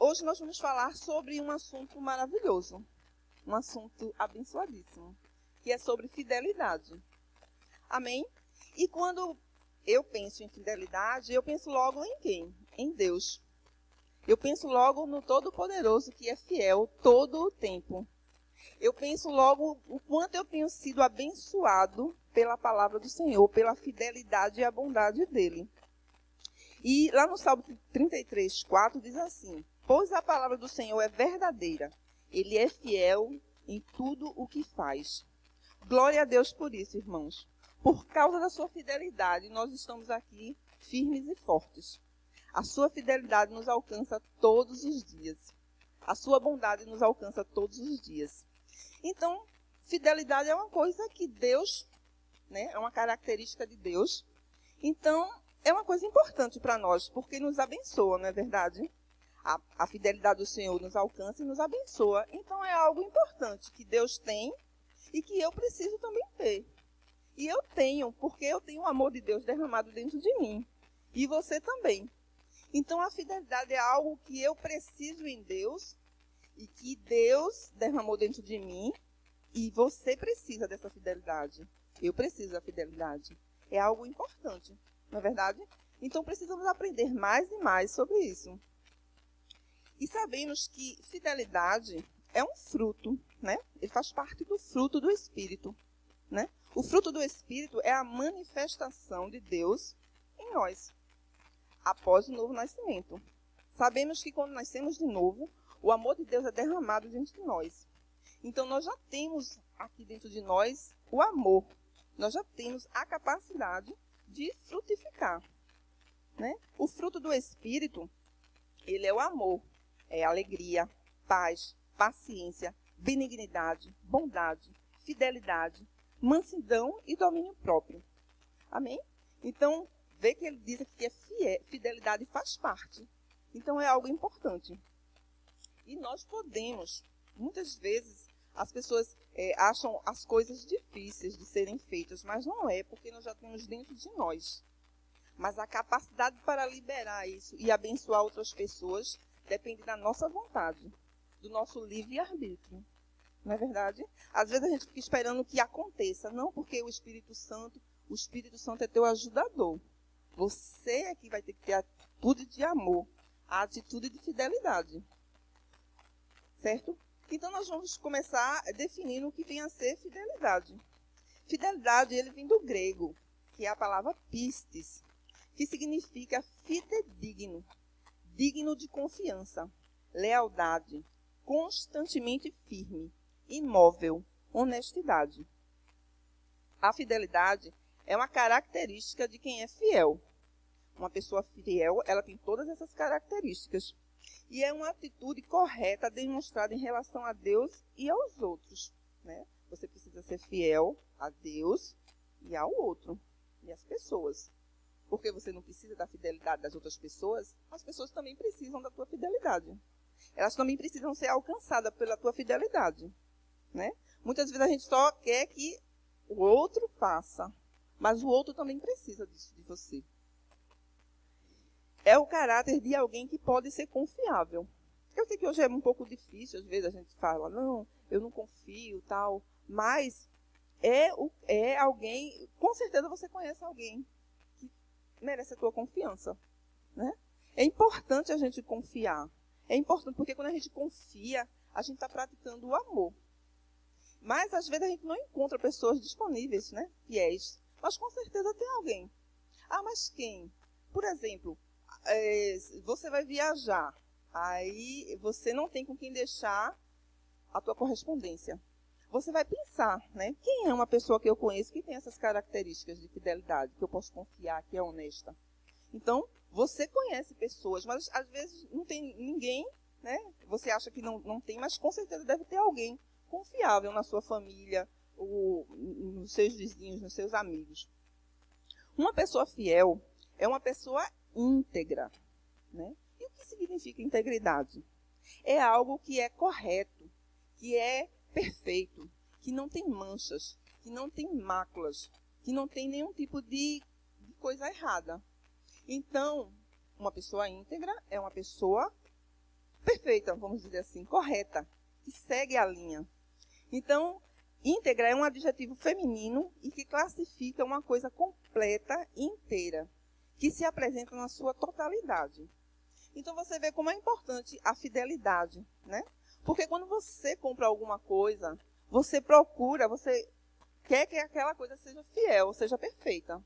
hoje nós vamos falar sobre um assunto maravilhoso, um assunto abençoadíssimo, que é sobre fidelidade. Amém? E quando eu penso em fidelidade, eu penso logo em quem? Em Deus. Eu penso logo no Todo-Poderoso, que é fiel todo o tempo. Eu penso logo o quanto eu tenho sido abençoado pela palavra do Senhor, pela fidelidade e a bondade dele. E lá no Salmo 33:4 diz assim: pois a palavra do Senhor é verdadeira, ele é fiel em tudo o que faz. Glória a Deus por isso, irmãos. Por causa da sua fidelidade, nós estamos aqui firmes e fortes. A sua fidelidade nos alcança todos os dias. A sua bondade nos alcança todos os dias. Então, fidelidade é uma coisa que Deus, é uma característica de Deus. Então, é uma coisa importante para nós, porque nos abençoa, não é verdade? A fidelidade do Senhor nos alcança e nos abençoa. Então, é algo importante que Deus tem e que eu preciso também ter. E eu tenho, porque eu tenho o amor de Deus derramado dentro de mim. E você também. Então, a fidelidade é algo que eu preciso em Deus e que Deus derramou dentro de mim. E você precisa dessa fidelidade. Eu preciso da fidelidade. É algo importante, não é verdade? Então, precisamos aprender mais e mais sobre isso. E sabemos que fidelidade é um fruto, né? Ele faz parte do fruto do Espírito, né? O fruto do Espírito é a manifestação de Deus em nós, após o novo nascimento. Sabemos que quando nascemos de novo, o amor de Deus é derramado dentro de nós. Então, nós já temos aqui dentro de nós o amor. Nós já temos a capacidade de frutificar, né? O fruto do Espírito, ele é o amor, é alegria, paz, paciência, benignidade, bondade, fidelidade, mansidão e domínio próprio. Amém? Então, vê que ele diz aqui que fidelidade faz parte. Então, é algo importante. E nós podemos, muitas vezes, as pessoas acham as coisas difíceis de serem feitas, mas não é, porque nós já temos dentro de nós. Mas a capacidade para liberar isso e abençoar outras pessoas depende da nossa vontade, do nosso livre-arbítrio. Não é verdade? Às vezes a gente fica esperando que aconteça. Não, porque o Espírito Santo é teu ajudador. Você é que vai ter que ter a atitude de amor, a atitude de fidelidade. Certo? Então, nós vamos começar definindo o que vem a ser fidelidade. Fidelidade, ele vem do grego, que é a palavra pistis, que significa fidedigno, digno de confiança, lealdade, constantemente firme, imóvel, honestidade. A fidelidade é uma característica de quem é fiel. Uma pessoa fiel, ela tem todas essas características. E é uma atitude correta demonstrada em relação a Deus e aos outros, né? Você precisa ser fiel a Deus e ao outro, e às pessoas. Porque você não precisa da fidelidade das outras pessoas, as pessoas também precisam da tua fidelidade. Elas também precisam ser alcançadas pela tua fidelidade, né? Muitas vezes a gente só quer que o outro faça, mas o outro também precisa disso de você. É o caráter de alguém que pode ser confiável. Eu sei que hoje é um pouco difícil, às vezes a gente fala, não, eu não confio, tal, mas é alguém, com certeza você conhece alguém que merece a tua confiança, né? É importante a gente confiar. É importante, porque quando a gente confia, a gente está praticando o amor. Mas, às vezes, a gente não encontra pessoas disponíveis, né? Fiéis. Mas, com certeza, tem alguém. Ah, mas quem? Por exemplo, você vai viajar. Aí, você não tem com quem deixar a tua correspondência. Você vai pensar, né? Quem é uma pessoa que eu conheço que tem essas características de fidelidade, que eu posso confiar, que é honesta? Então, você conhece pessoas, mas às vezes não tem ninguém, né? Você acha que não tem, mas com certeza deve ter alguém confiável na sua família, ou nos seus vizinhos, nos seus amigos. Uma pessoa fiel é uma pessoa íntegra, né? E o que significa integridade? É algo que é correto, que é perfeito, que não tem manchas, que não tem máculas, que não tem nenhum tipo de coisa errada. Então, uma pessoa íntegra é uma pessoa perfeita. perfeita, vamos dizer assim, correta, que segue a linha. Então, íntegra é um adjetivo feminino e que classifica uma coisa completa e inteira, que se apresenta na sua totalidade. Então, você vê como é importante a fidelidade, né? Porque quando você compra alguma coisa, você procura, você quer que aquela coisa seja fiel, seja perfeita.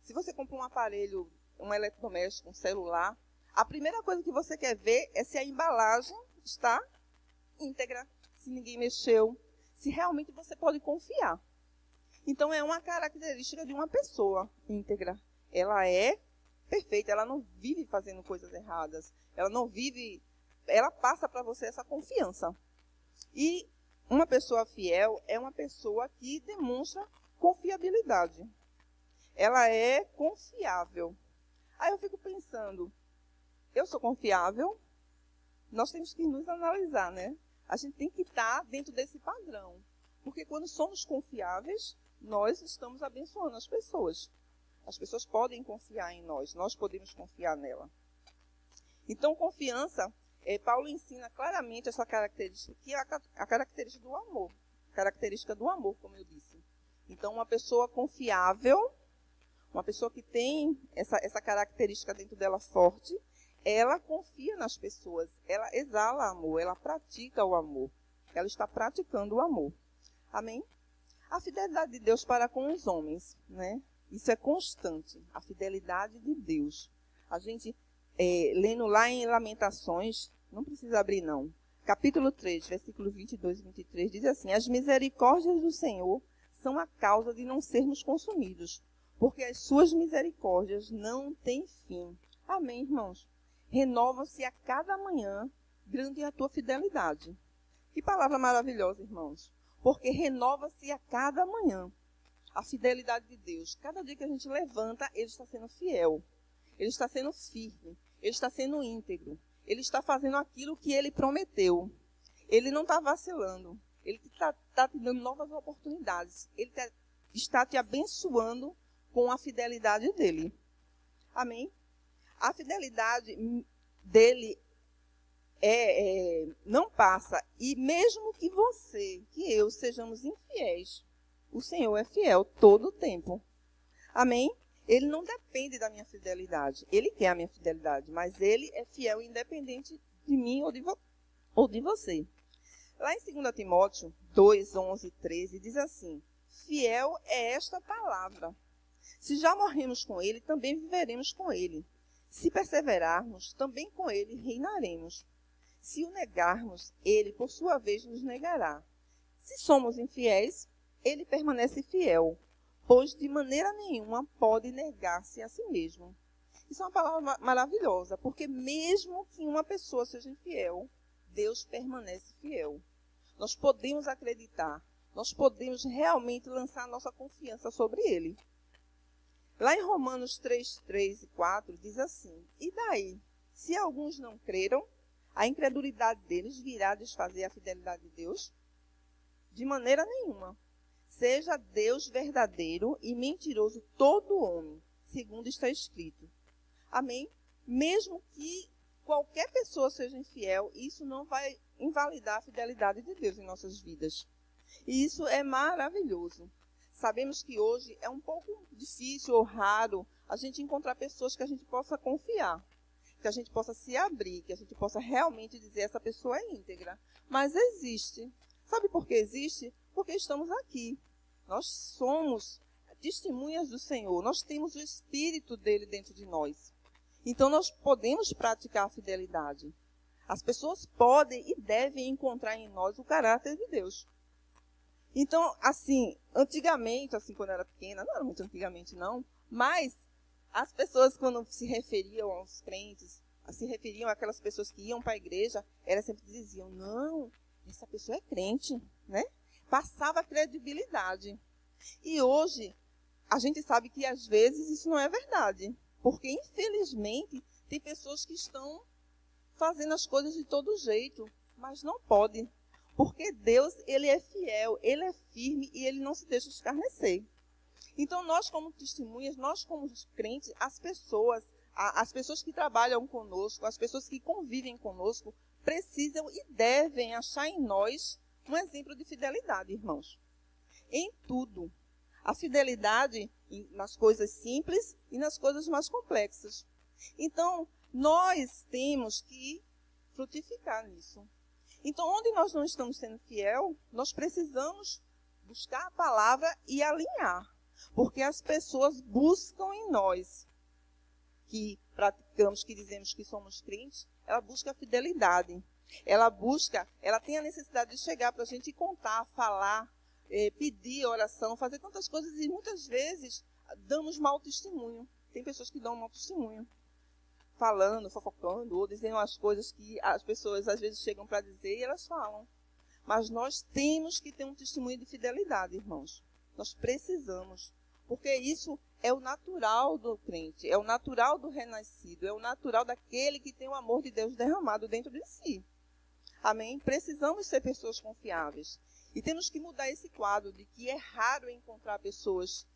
Se você compra um aparelho, um eletrodoméstico, um celular, a primeira coisa que você quer ver é se a embalagem está íntegra, se ninguém mexeu, se realmente você pode confiar. Então, é uma característica de uma pessoa íntegra. Ela é perfeita, ela não vive fazendo coisas erradas, ela passa para você essa confiança. E uma pessoa fiel é uma pessoa que demonstra confiabilidade. Ela é confiável. Aí eu fico pensando, eu sou confiável? Nós temos que nos analisar, né? A gente tem que estar dentro desse padrão. Porque quando somos confiáveis, nós estamos abençoando as pessoas. As pessoas podem confiar em nós, nós podemos confiar nela. Então, confiança, Paulo ensina claramente essa característica, que é a característica do amor. Característica do amor, como eu disse. Então, uma pessoa confiável, uma pessoa que tem essa característica dentro dela forte, ela confia nas pessoas, ela exala amor, ela pratica o amor. Ela está praticando o amor. Amém? A fidelidade de Deus para com os homens, né? Isso é constante, a fidelidade de Deus. A gente, lendo lá em Lamentações, não precisa abrir não, capítulo 3, versículo 22 e 23, diz assim: as misericórdias do Senhor são a causa de não sermos consumidos, porque as suas misericórdias não têm fim. Amém, irmãos? Renova-se a cada manhã, grande é a tua fidelidade. Que palavra maravilhosa, irmãos. Porque renova-se a cada manhã a fidelidade de Deus. Cada dia que a gente levanta, Ele está sendo fiel. Ele está sendo firme. Ele está sendo íntegro. Ele está fazendo aquilo que Ele prometeu. Ele não está vacilando. Ele está te dando novas oportunidades. Ele está te abençoando com a fidelidade dEle. Amém? A fidelidade dEle não passa. E mesmo que você, que eu, sejamos infiéis, o Senhor é fiel todo o tempo. Amém? Ele não depende da minha fidelidade. Ele quer a minha fidelidade, mas Ele é fiel independente de mim ou de você. Lá em 2 Timóteo 2, 11 e 13, diz assim: fiel é esta palavra. Se já morremos com Ele, também viveremos com Ele. Se perseverarmos, também com Ele reinaremos. Se o negarmos, Ele, por sua vez, nos negará. Se somos infiéis, Ele permanece fiel, pois de maneira nenhuma pode negar-se a si mesmo. Isso é uma palavra maravilhosa, porque mesmo que uma pessoa seja infiel, Deus permanece fiel. Nós podemos acreditar, nós podemos realmente lançar nossa confiança sobre Ele. Lá em Romanos 3, 3 e 4, diz assim: e daí, se alguns não creram, a incredulidade deles virá desfazer a fidelidade de Deus? De maneira nenhuma. Seja Deus verdadeiro e mentiroso todo homem, segundo está escrito. Amém? Mesmo que qualquer pessoa seja infiel, isso não vai invalidar a fidelidade de Deus em nossas vidas. E isso é maravilhoso. Sabemos que hoje é um pouco difícil ou raro a gente encontrar pessoas que a gente possa confiar, que a gente possa se abrir, que a gente possa realmente dizer essa pessoa é íntegra. Mas existe. Sabe por que existe? Porque estamos aqui. Nós somos testemunhas do Senhor. Nós temos o Espírito dele dentro de nós. Então, nós podemos praticar a fidelidade. As pessoas podem e devem encontrar em nós o caráter de Deus. Então, assim, antigamente, assim, quando eu era pequena, não era muito antigamente não, mas as pessoas, quando se referiam aos crentes, se referiam àquelas pessoas que iam para a igreja, elas sempre diziam: não, essa pessoa é crente, né? Passava credibilidade. E hoje, a gente sabe que às vezes isso não é verdade. Porque, infelizmente, tem pessoas que estão fazendo as coisas de todo jeito, mas não pode. Porque Deus, Ele é fiel, Ele é firme e Ele não se deixa escarnecer. Então, nós como testemunhas, nós como crentes, as pessoas que trabalham conosco, as pessoas que convivem conosco, precisam e devem achar em nós um exemplo de fidelidade, irmãos. Em tudo. A fidelidade nas coisas simples e nas coisas mais complexas. Então, nós temos que frutificar nisso. Então, onde nós não estamos sendo fiel, nós precisamos buscar a palavra e alinhar. Porque as pessoas buscam em nós, que praticamos, que dizemos que somos crentes, ela busca a fidelidade. Ela tem a necessidade de chegar para a gente contar, falar, pedir oração, fazer tantas coisas e muitas vezes damos mau testemunho. Tem pessoas que dão mau testemunho, falando, fofocando, ou dizendo as coisas que as pessoas às vezes chegam para dizer e elas falam. Mas nós temos que ter um testemunho de fidelidade, irmãos. Nós precisamos, porque isso é o natural do crente, é o natural do renascido, é o natural daquele que tem o amor de Deus derramado dentro de si. Amém? Precisamos ser pessoas confiáveis. E temos que mudar esse quadro de que é raro encontrar pessoas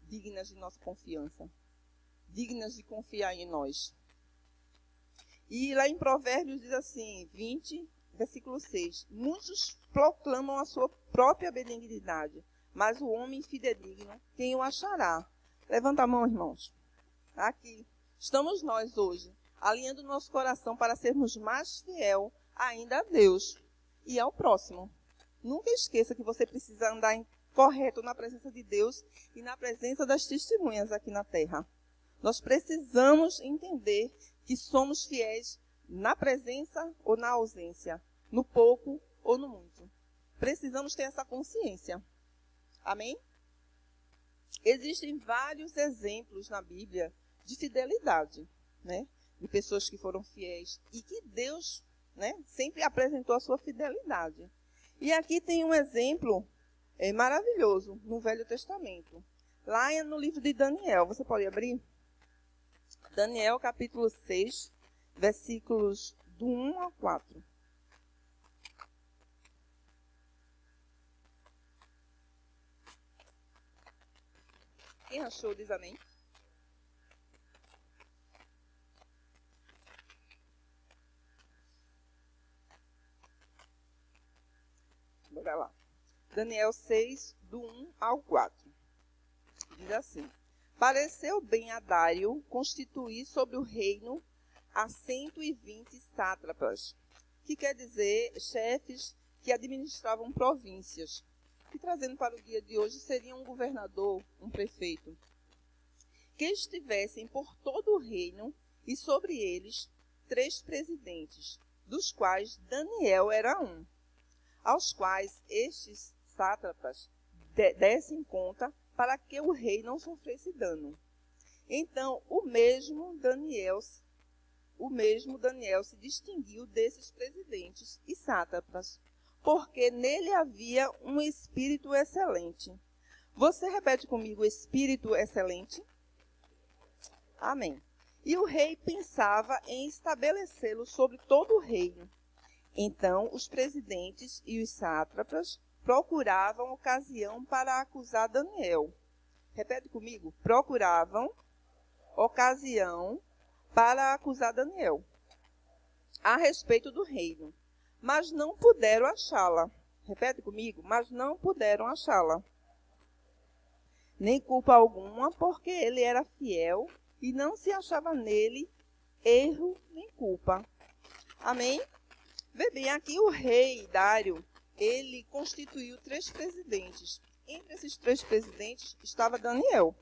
dignas de nossa confiança, dignas de confiar em nós. E lá em Provérbios diz assim, 20, versículo 6, muitos proclamam a sua própria benignidade, mas o homem fidedigno, quem o achará? Levanta a mão, irmãos. Aqui estamos nós hoje, alinhando nosso coração para sermos mais fiel ainda a Deus e ao próximo. Nunca esqueça que você precisa andar correto na presença de Deus e na presença das testemunhas aqui na terra. Nós precisamos entender que somos fiéis na presença ou na ausência, no pouco ou no muito. Precisamos ter essa consciência. Amém? Existem vários exemplos na Bíblia de fidelidade, né? De pessoas que foram fiéis e que Deus, né, sempre apresentou a sua fidelidade. E aqui tem um exemplo maravilhoso no Velho Testamento. Lá no livro de Daniel, você pode abrir? Daniel capítulo 6, versículos do 1 ao 4. Quem achou diz amém? Bora lá. Daniel 6, do 1 ao 4. Diz assim: pareceu bem a Dário constituir sobre o reino a 120 sátrapas, que quer dizer chefes que administravam províncias, que trazendo para o dia de hoje seria um governador, um prefeito, que estivessem por todo o reino e sobre eles 3 presidentes, dos quais Daniel era um, aos quais estes sátrapas dessem conta para que o rei não sofresse dano. Então, o mesmo Daniel se distinguiu desses presidentes e sátrapas, porque nele havia um espírito excelente. Você repete comigo, espírito excelente? Amém. E o rei pensava em estabelecê-lo sobre todo o reino. Então, os presidentes e os sátrapas procuravam ocasião para acusar Daniel. Repete comigo. Procuravam ocasião para acusar Daniel a respeito do reino, mas não puderam achá-la. Repete comigo. Mas não puderam achá-la. Nem culpa alguma, porque ele era fiel e não se achava nele erro nem culpa. Amém? Vê bem, aqui o rei Dário, ele constituiu 3 presidentes. Entre esses 3 presidentes estava Daniel.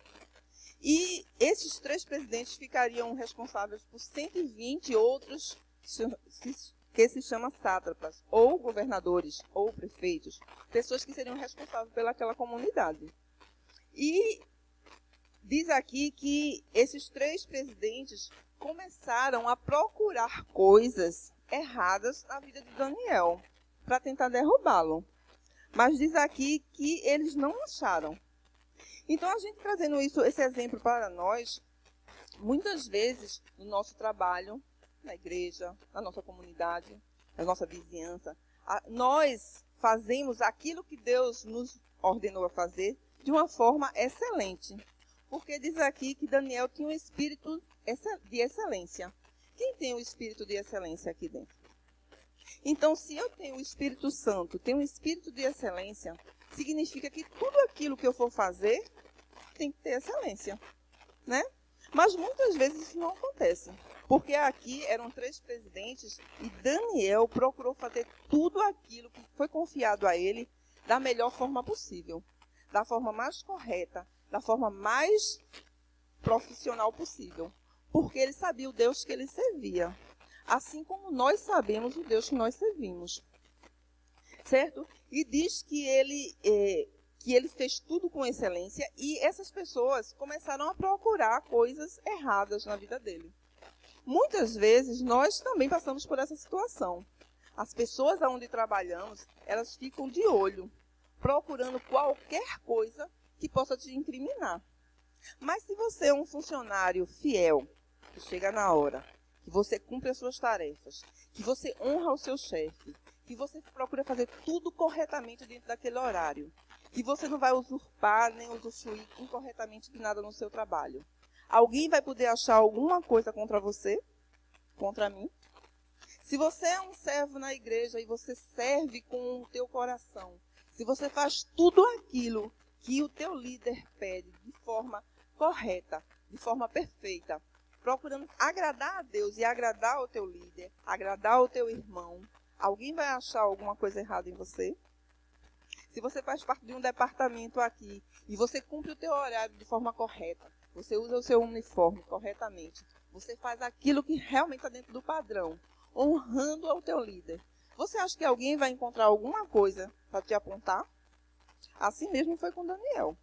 E esses 3 presidentes ficariam responsáveis por 120 outros que se chamam sátrapas, ou governadores, ou prefeitos, pessoas que seriam responsáveis pelaquela comunidade. E diz aqui que esses 3 presidentes começaram a procurar coisas erradas na vida de Daniel, para tentar derrubá-lo. Mas diz aqui que eles não acharam. Então, a gente trazendo esse exemplo para nós, muitas vezes no nosso trabalho, na igreja, na nossa comunidade, na nossa vizinhança, nós fazemos aquilo que Deus nos ordenou a fazer de uma forma excelente. Porque diz aqui que Daniel tinha um espírito de excelência. Quem tem o espírito de excelência aqui dentro? Então, se eu tenho o Espírito Santo, tenho um espírito de excelência, significa que tudo aquilo que eu for fazer tem que ter excelência, né? Mas muitas vezes isso não acontece. Porque aqui eram 3 presidentes e Daniel procurou fazer tudo aquilo que foi confiado a ele da melhor forma possível, da forma mais correta, da forma mais profissional possível, porque ele sabia o Deus que ele servia, assim como nós sabemos o Deus que nós servimos, certo? E diz que ele fez tudo com excelência e essas pessoas começaram a procurar coisas erradas na vida dele. Muitas vezes nós também passamos por essa situação. As pessoas onde trabalhamos, elas ficam de olho, procurando qualquer coisa que possa te incriminar. Mas se você é um funcionário fiel, que chega na hora, que você cumpre as suas tarefas, que você honra o seu chefe, que você procura fazer tudo corretamente dentro daquele horário, que você não vai usurpar nem usufruir incorretamente de nada no seu trabalho, alguém vai poder achar alguma coisa contra você? Contra mim? Se você é um servo na igreja e você serve com o teu coração, se você faz tudo aquilo que o teu líder pede de forma correta, de forma perfeita, procurando agradar a Deus e agradar o teu líder, agradar o teu irmão, alguém vai achar alguma coisa errada em você? Se você faz parte de um departamento aqui e você cumpre o teu horário de forma correta, você usa o seu uniforme corretamente, você faz aquilo que realmente está dentro do padrão, honrando ao teu líder, você acha que alguém vai encontrar alguma coisa para te apontar? Assim mesmo foi com Daniel.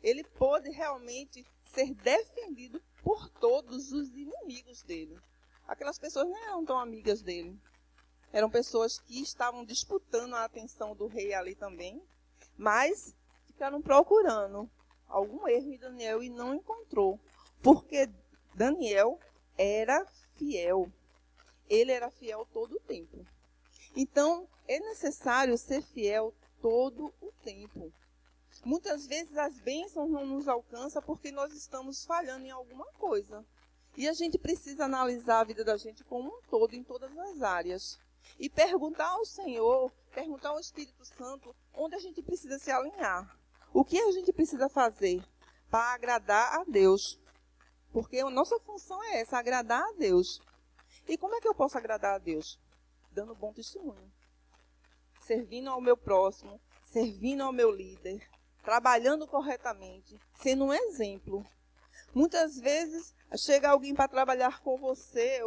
Ele pôde realmente ser defendido por todos os inimigos dele. Aquelas pessoas não eram tão amigas dele. Eram pessoas que estavam disputando a atenção do rei ali também, mas ficaram procurando algum erro em Daniel e não encontrou, porque Daniel era fiel. Ele era fiel todo o tempo. Então, é necessário ser fiel todo o tempo. Muitas vezes as bênçãos não nos alcançam porque nós estamos falhando em alguma coisa. E a gente precisa analisar a vida da gente como um todo, em todas as áreas. E perguntar ao Senhor, perguntar ao Espírito Santo, onde a gente precisa se alinhar. O que a gente precisa fazer para agradar a Deus. Porque a nossa função é essa, agradar a Deus. E como é que eu posso agradar a Deus? Dando bom testemunho. Servindo ao meu próximo, servindo ao meu líder, trabalhando corretamente, sendo um exemplo. Muitas vezes chega alguém para trabalhar com você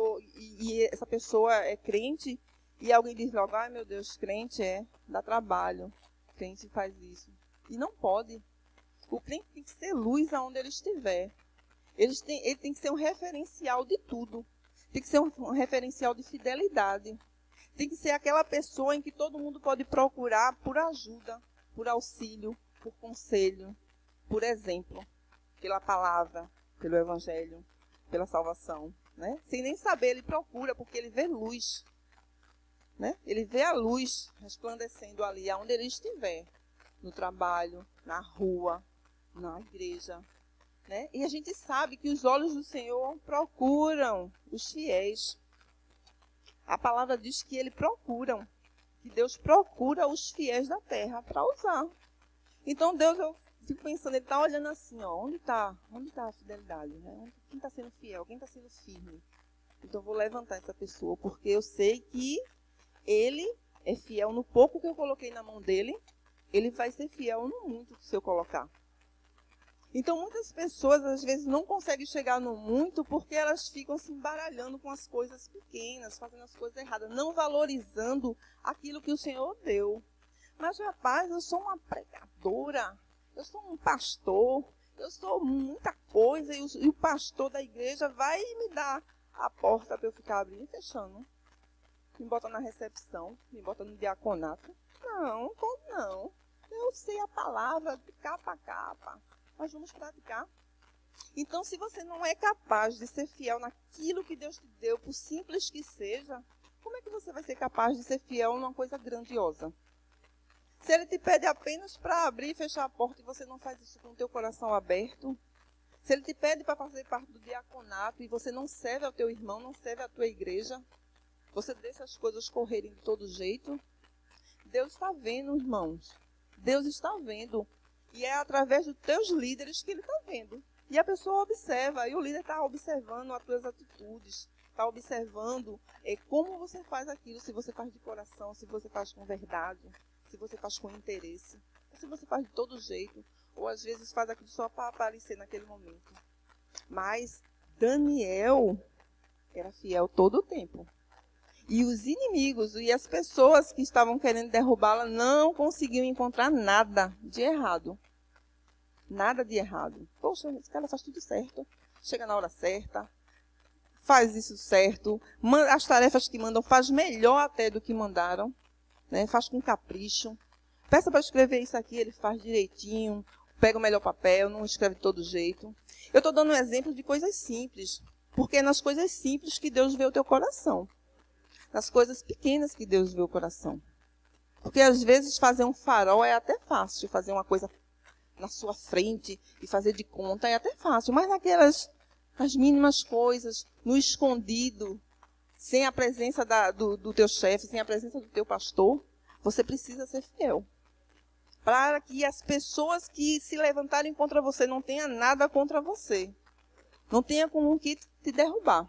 e essa pessoa é crente e alguém diz logo, ai meu Deus, crente dá trabalho, crente faz isso. E não pode. O crente tem que ser luz aonde ele estiver. Ele tem que ser um referencial de tudo. Tem que ser um referencial de fidelidade. Tem que ser aquela pessoa em que todo mundo pode procurar por ajuda, por auxílio, por conselho, por exemplo, pela palavra, pelo evangelho, pela salvação, né? Sem nem saber, ele procura, porque ele vê luz, né? Ele vê a luz resplandecendo ali, aonde ele estiver, no trabalho, na rua, na igreja, né? E a gente sabe que os olhos do Senhor procuram os fiéis. A palavra diz que que Deus procura os fiéis da terra para usar. Então Deus, eu fico pensando, ele está olhando assim, ó, onde está a fidelidade? Né? Quem está sendo fiel? Quem está sendo firme? Então eu vou levantar essa pessoa, porque eu sei que ele é fiel no pouco que eu coloquei na mão dele, ele vai ser fiel no muito se eu colocar. Então muitas pessoas às vezes não conseguem chegar no muito porque elas ficam se embaralhando com as coisas pequenas, fazendo as coisas erradas, não valorizando aquilo que o Senhor deu. Mas rapaz, eu sou uma pregadora, eu sou um pastor, eu sou muita coisa e o pastor da igreja vai me dar a porta para eu ficar abrindo e fechando. Me bota na recepção, me bota no diaconato. Não, como não? Eu sei a palavra de capa a capa. Nós vamos praticar. Então, se você não é capaz de ser fiel naquilo que Deus te deu, por simples que seja, como é que você vai ser capaz de ser fiel numa coisa grandiosa? Se ele te pede apenas para abrir e fechar a porta e você não faz isso com o teu coração aberto, se ele te pede para fazer parte do diaconato e você não serve ao teu irmão, não serve à tua igreja, Você deixa as coisas correrem de todo jeito. Deus está vendo, irmãos. Deus está vendo. E é através dos teus líderes que ele está vendo. E a pessoa observa, e o líder está observando as tuas atitudes, está observando como você faz aquilo, se você faz de coração, se você faz com verdade, se você faz com interesse, se você faz de todo jeito, ou às vezes faz aquilo só para aparecer naquele momento. Mas Daniel era fiel todo o tempo. E os inimigos e as pessoas que estavam querendo derrubá-la não conseguiam encontrar nada de errado. Nada de errado. Poxa, esse cara faz tudo certo. Chega na hora certa. Faz isso certo. As tarefas que mandam faz melhor até do que mandaram. Né? Faz com capricho. Peça para escrever isso aqui, ele faz direitinho. Pega o melhor papel, não escreve de todo jeito. Eu estou dando um exemplo de coisas simples. Porque é nas coisas simples que Deus vê o teu coração. Nas coisas pequenas que Deus vê o coração. Porque às vezes fazer um farol é até fácil. Fazer uma coisa na sua frente e fazer de conta é até fácil. Mas nas mínimas coisas, no escondido, sem a presença do teu chefe, sem a presença do teu pastor, você precisa ser fiel. Para que as pessoas que se levantarem contra você não tenham nada contra você. Não tenha como que te derrubar.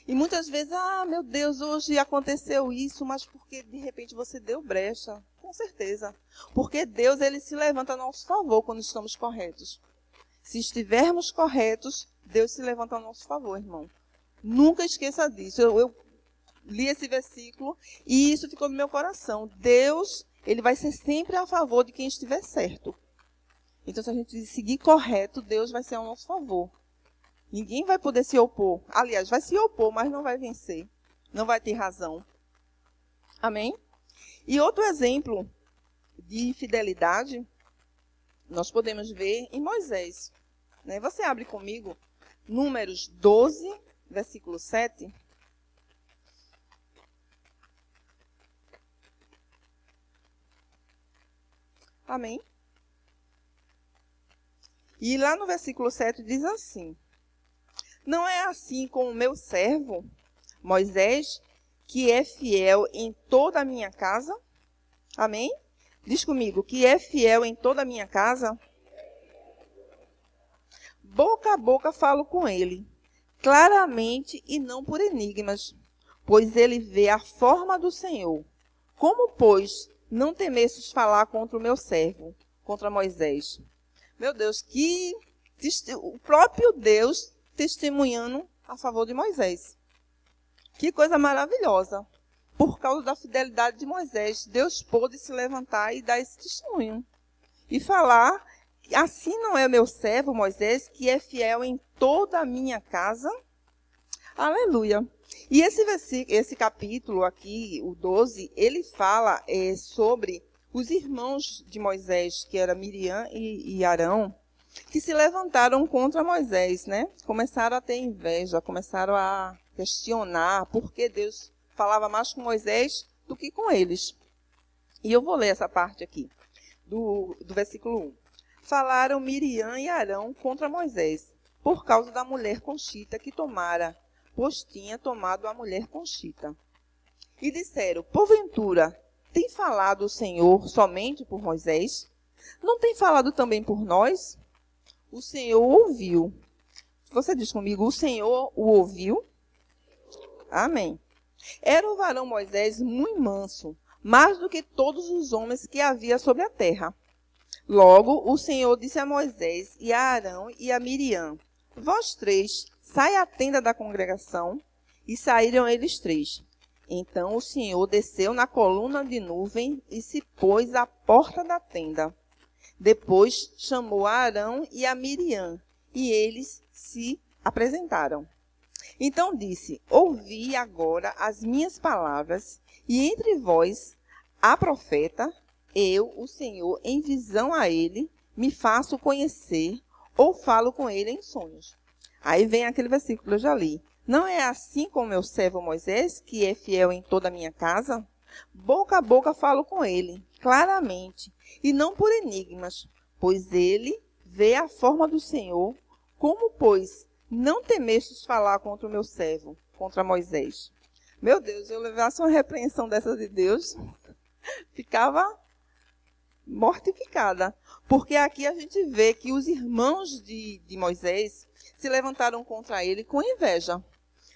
E muitas vezes, meu Deus, hoje aconteceu isso, mas porque de repente você deu brecha. Com certeza. Porque Deus, ele se levanta a nosso favor quando estamos corretos. Se estivermos corretos, Deus se levanta a nosso favor, irmão. Nunca esqueça disso. Eu li esse versículo e isso ficou no meu coração. Deus, ele vai ser sempre a favor de quem estiver certo. Então, se a gente seguir correto, Deus vai ser ao nosso favor. Ninguém vai poder se opor. Aliás, vai se opor, mas não vai vencer. Não vai ter razão. Amém? E outro exemplo de fidelidade, nós podemos ver em Moisés. Né? Você abre comigo Números 12, versículo 7. Amém? E lá no versículo 7 diz assim: não é assim com o meu servo, Moisés, que é fiel em toda a minha casa? Amém? Diz comigo, que é fiel em toda a minha casa? Boca a boca falo com ele, claramente e não por enigmas, pois ele vê a forma do Senhor. Como, pois, não temesses falar contra o meu servo, contra Moisés? Meu Deus, que o próprio Deus testemunhando a favor de Moisés. Que coisa maravilhosa. Por causa da fidelidade de Moisés, Deus pôde se levantar e dar esse testemunho. E falar, assim não é o meu servo Moisés, que é fiel em toda a minha casa? Aleluia. E esse capítulo aqui, o 12, ele fala sobre os irmãos de Moisés, que era Miriam e Arão, que se levantaram contra Moisés, né? Começaram a ter inveja, começaram a questionar por que Deus falava mais com Moisés do que com eles. E eu vou ler essa parte aqui, do versículo 1. Falaram Miriam e Arão contra Moisés, por causa da mulher conchita que tomara, pois tinha tomado a mulher conchita. E disseram, porventura, tem falado o Senhor somente por Moisés? Não tem falado também por nós? O Senhor ouviu. Você diz comigo, o Senhor o ouviu? Amém. Era o varão Moisés muito manso, mais do que todos os homens que havia sobre a terra. Logo, o Senhor disse a Moisés e a Arão e a Miriam, vós três, sai à tenda da congregação. E saíram eles três. Então o Senhor desceu na coluna de nuvem e se pôs à porta da tenda. Depois chamou a Arão e a Miriam, e eles se apresentaram. Então disse, ouvi agora as minhas palavras, e entre vós há profeta, eu, o Senhor, em visão a ele, me faço conhecer, ou falo com ele em sonhos. Aí vem aquele versículo que eu já li. Não é assim com meu servo Moisés, que é fiel em toda a minha casa? Boca a boca falo com ele, claramente, e não por enigmas, pois ele vê a forma do Senhor. Como, pois, não temestes falar contra o meu servo, contra Moisés? Meu Deus, eu levasse uma repreensão dessa de Deus, ficava mortificada. Porque aqui a gente vê que os irmãos de Moisés se levantaram contra ele com inveja.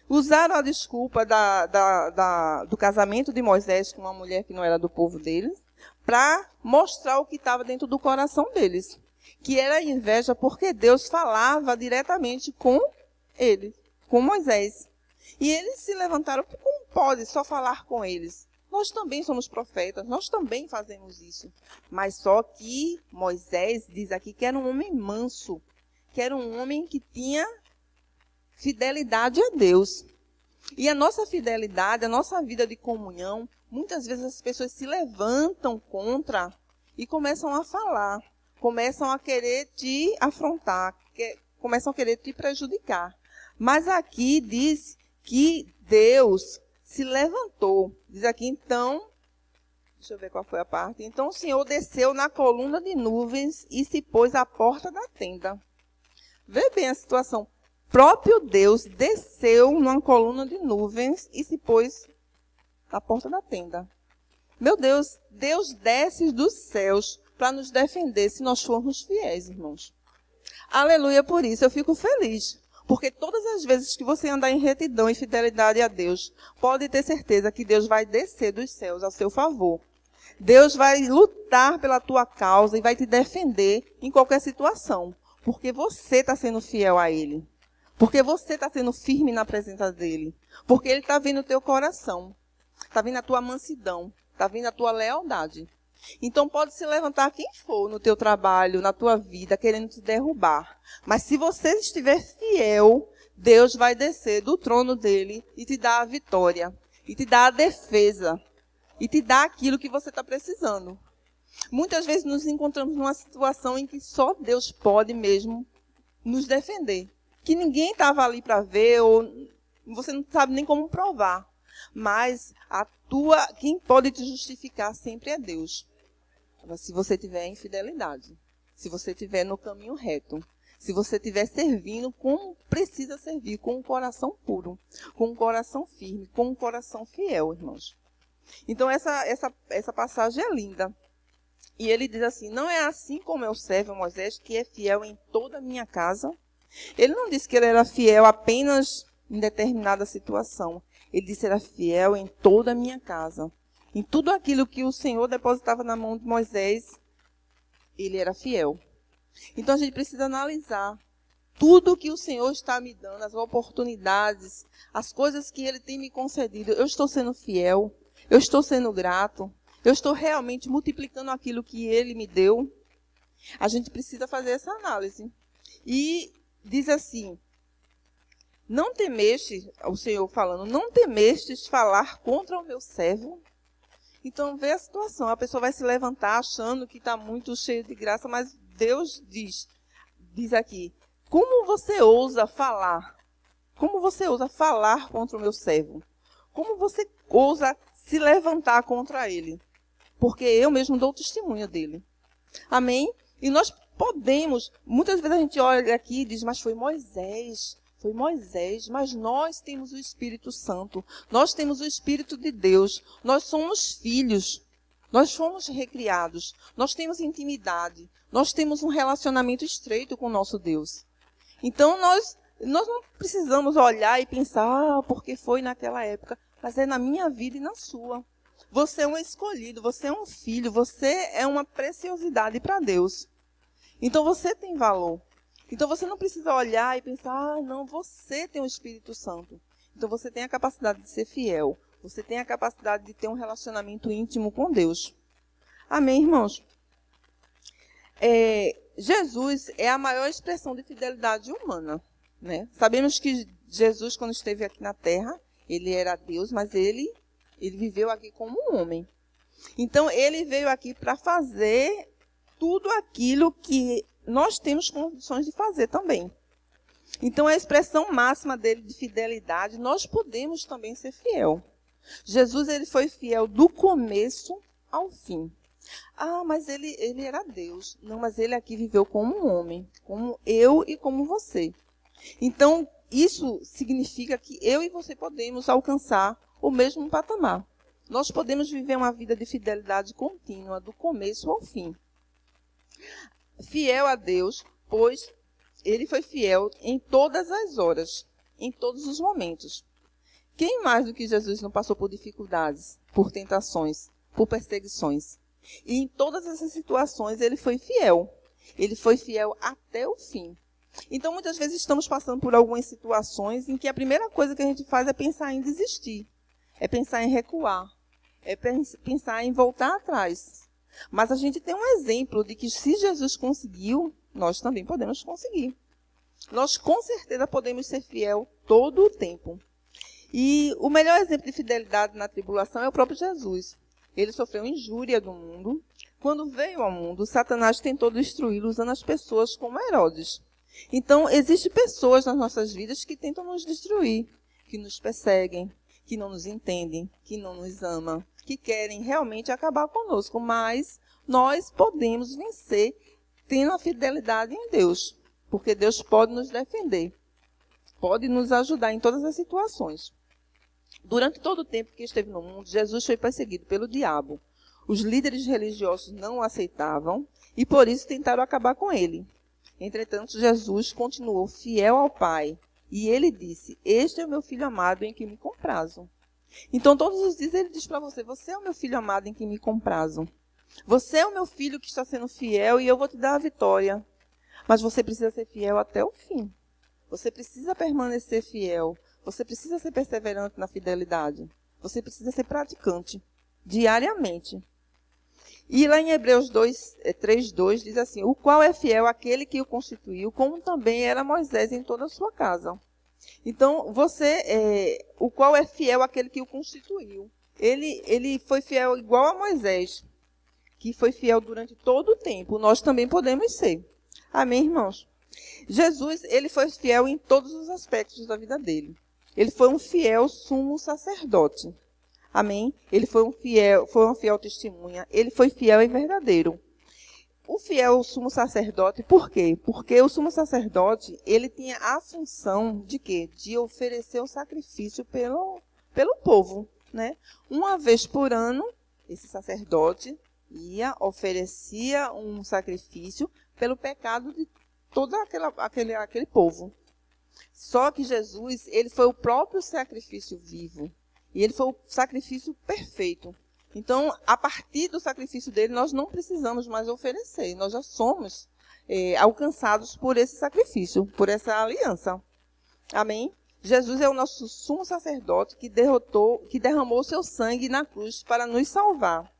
Usaram a desculpa do casamento de Moisés com uma mulher que não era do povo deles, para mostrar o que estava dentro do coração deles. Que era inveja porque Deus falava diretamente com ele, com Moisés. E eles se levantaram, como pode só falar com eles? Nós também somos profetas, nós também fazemos isso. Mas só que Moisés diz aqui que era um homem manso, que era um homem que tinha fidelidade a Deus. E a nossa fidelidade, a nossa vida de comunhão, muitas vezes as pessoas se levantam contra e começam a falar, começam a querer te afrontar, começam a querer te prejudicar. Mas aqui diz que Deus se levantou. Diz aqui, então, deixa eu ver qual foi a parte. Então o Senhor desceu na coluna de nuvens e se pôs à porta da tenda. Vê bem a situação. Próprio Deus desceu numa coluna de nuvens e se pôs à porta da tenda. Meu Deus, Deus desce dos céus para nos defender se nós formos fiéis, irmãos. Aleluia por isso, eu fico feliz. Porque todas as vezes que você andar em retidão e fidelidade a Deus, pode ter certeza que Deus vai descer dos céus a seu favor. Deus vai lutar pela tua causa e vai te defender em qualquer situação. Porque você está sendo fiel a Ele. Porque você está sendo firme na presença dEle. Porque Ele está vendo o teu coração. Está vendo a tua mansidão. Está vendo a tua lealdade. Então pode se levantar quem for no teu trabalho, na tua vida, querendo te derrubar. Mas se você estiver fiel, Deus vai descer do trono dele e te dar a vitória. E te dar a defesa. E te dar aquilo que você está precisando. Muitas vezes nos encontramos numa situação em que só Deus pode mesmo nos defender. Que ninguém estava ali para ver, ou você não sabe nem como provar. Mas quem pode te justificar sempre é Deus. Se você estiver em fidelidade, se você estiver no caminho reto, se você estiver servindo como precisa servir, com um coração puro, com um coração firme, com um coração fiel, irmãos. Então essa passagem é linda. E ele diz assim, não é assim como eu servo a Moisés, que é fiel em toda a minha casa. Ele não disse que ele era fiel apenas em determinada situação. Ele disse que era fiel em toda a minha casa. Em tudo aquilo que o Senhor depositava na mão de Moisés, ele era fiel. Então a gente precisa analisar tudo que o Senhor está me dando, as oportunidades, as coisas que Ele tem me concedido. Eu estou sendo fiel, eu estou sendo grato, eu estou realmente multiplicando aquilo que Ele me deu. A gente precisa fazer essa análise. E diz assim, não temestes, o Senhor falando, não temestes falar contra o meu servo? Então, vê a situação. A pessoa vai se levantar achando que está muito cheio de graça, mas Deus diz aqui, como você ousa falar? Como você ousa falar contra o meu servo? Como você ousa se levantar contra ele? Porque eu mesmo dou testemunho dele. Amém? E nós podemos, muitas vezes a gente olha aqui e diz, mas foi Moisés, mas nós temos o Espírito Santo, nós temos o Espírito de Deus, nós somos filhos, nós fomos recriados, nós temos intimidade, nós temos um relacionamento estreito com o nosso Deus. Então nós não precisamos olhar e pensar, porque foi naquela época, mas é na minha vida e na sua. Você é um escolhido, você é um filho, você é uma preciosidade para Deus. Então você tem valor. Então você não precisa olhar e pensar, não, você tem o Espírito Santo. Então você tem a capacidade de ser fiel. Você tem a capacidade de ter um relacionamento íntimo com Deus. Amém, irmãos? Jesus é a maior expressão de fidelidade humana, né? Sabemos que Jesus, quando esteve aqui na Terra, ele era Deus, mas ele viveu aqui como um homem. Então ele veio aqui para fazer tudo aquilo que nós temos condições de fazer também. Então, a expressão máxima dele de fidelidade, nós podemos também ser fiel. Jesus, ele foi fiel do começo ao fim. Ah, mas ele era Deus. Não, mas ele aqui viveu como um homem, como eu e como você. Então, isso significa que eu e você podemos alcançar o mesmo patamar. Nós podemos viver uma vida de fidelidade contínua, do começo ao fim. Fiel a Deus, pois ele foi fiel em todas as horas, em todos os momentos. Quem mais do que Jesus não passou por dificuldades, por tentações, por perseguições? E em todas essas situações ele foi fiel. Ele foi fiel até o fim. Então, muitas vezes estamos passando por algumas situações em que a primeira coisa que a gente faz é pensar em desistir, é pensar em recuar, é pensar em voltar atrás. Mas a gente tem um exemplo de que se Jesus conseguiu, nós também podemos conseguir. Nós com certeza podemos ser fiel todo o tempo. E o melhor exemplo de fidelidade na tribulação é o próprio Jesus. Ele sofreu injúria do mundo. Quando veio ao mundo, Satanás tentou destruí-lo usando as pessoas como Herodes. Então, existem pessoas nas nossas vidas que tentam nos destruir, que nos perseguem, que não nos entendem, que não nos amam, que querem realmente acabar conosco. Mas nós podemos vencer tendo a fidelidade em Deus, porque Deus pode nos defender, pode nos ajudar em todas as situações. Durante todo o tempo que esteve no mundo, Jesus foi perseguido pelo diabo. Os líderes religiosos não o aceitavam e por isso tentaram acabar com ele. Entretanto, Jesus continuou fiel ao Pai. E ele disse, este é o meu filho amado em quem me comprazo. Então, todos os dias ele diz para você, você é o meu filho amado em quem me comprazo. Você é o meu filho que está sendo fiel e eu vou te dar a vitória. Mas você precisa ser fiel até o fim. Você precisa permanecer fiel. Você precisa ser perseverante na fidelidade. Você precisa ser praticante diariamente. E lá em Hebreus 3:2 diz assim, o qual é fiel àquele que o constituiu, como também era Moisés em toda a sua casa. Então, o qual é fiel àquele que o constituiu. Ele foi fiel igual a Moisés, que foi fiel durante todo o tempo. Nós também podemos ser. Amém, irmãos? Jesus, ele foi fiel em todos os aspectos da vida dele. Ele foi um fiel sumo sacerdote. Amém? Ele foi uma fiel testemunha. Ele foi fiel e verdadeiro. O fiel sumo sacerdote, por quê? Porque o sumo sacerdote, ele tinha a função de quê? De oferecer um sacrifício pelo povo, né? Uma vez por ano, esse sacerdote oferecia um sacrifício pelo pecado de todo aquele povo. Só que Jesus, ele foi o próprio sacrifício vivo. E ele foi o sacrifício perfeito. Então, a partir do sacrifício dele, nós não precisamos mais oferecer. Nós já somos alcançados por esse sacrifício, por essa aliança. Amém? Jesus é o nosso sumo sacerdote que derramou seu sangue na cruz para nos salvar.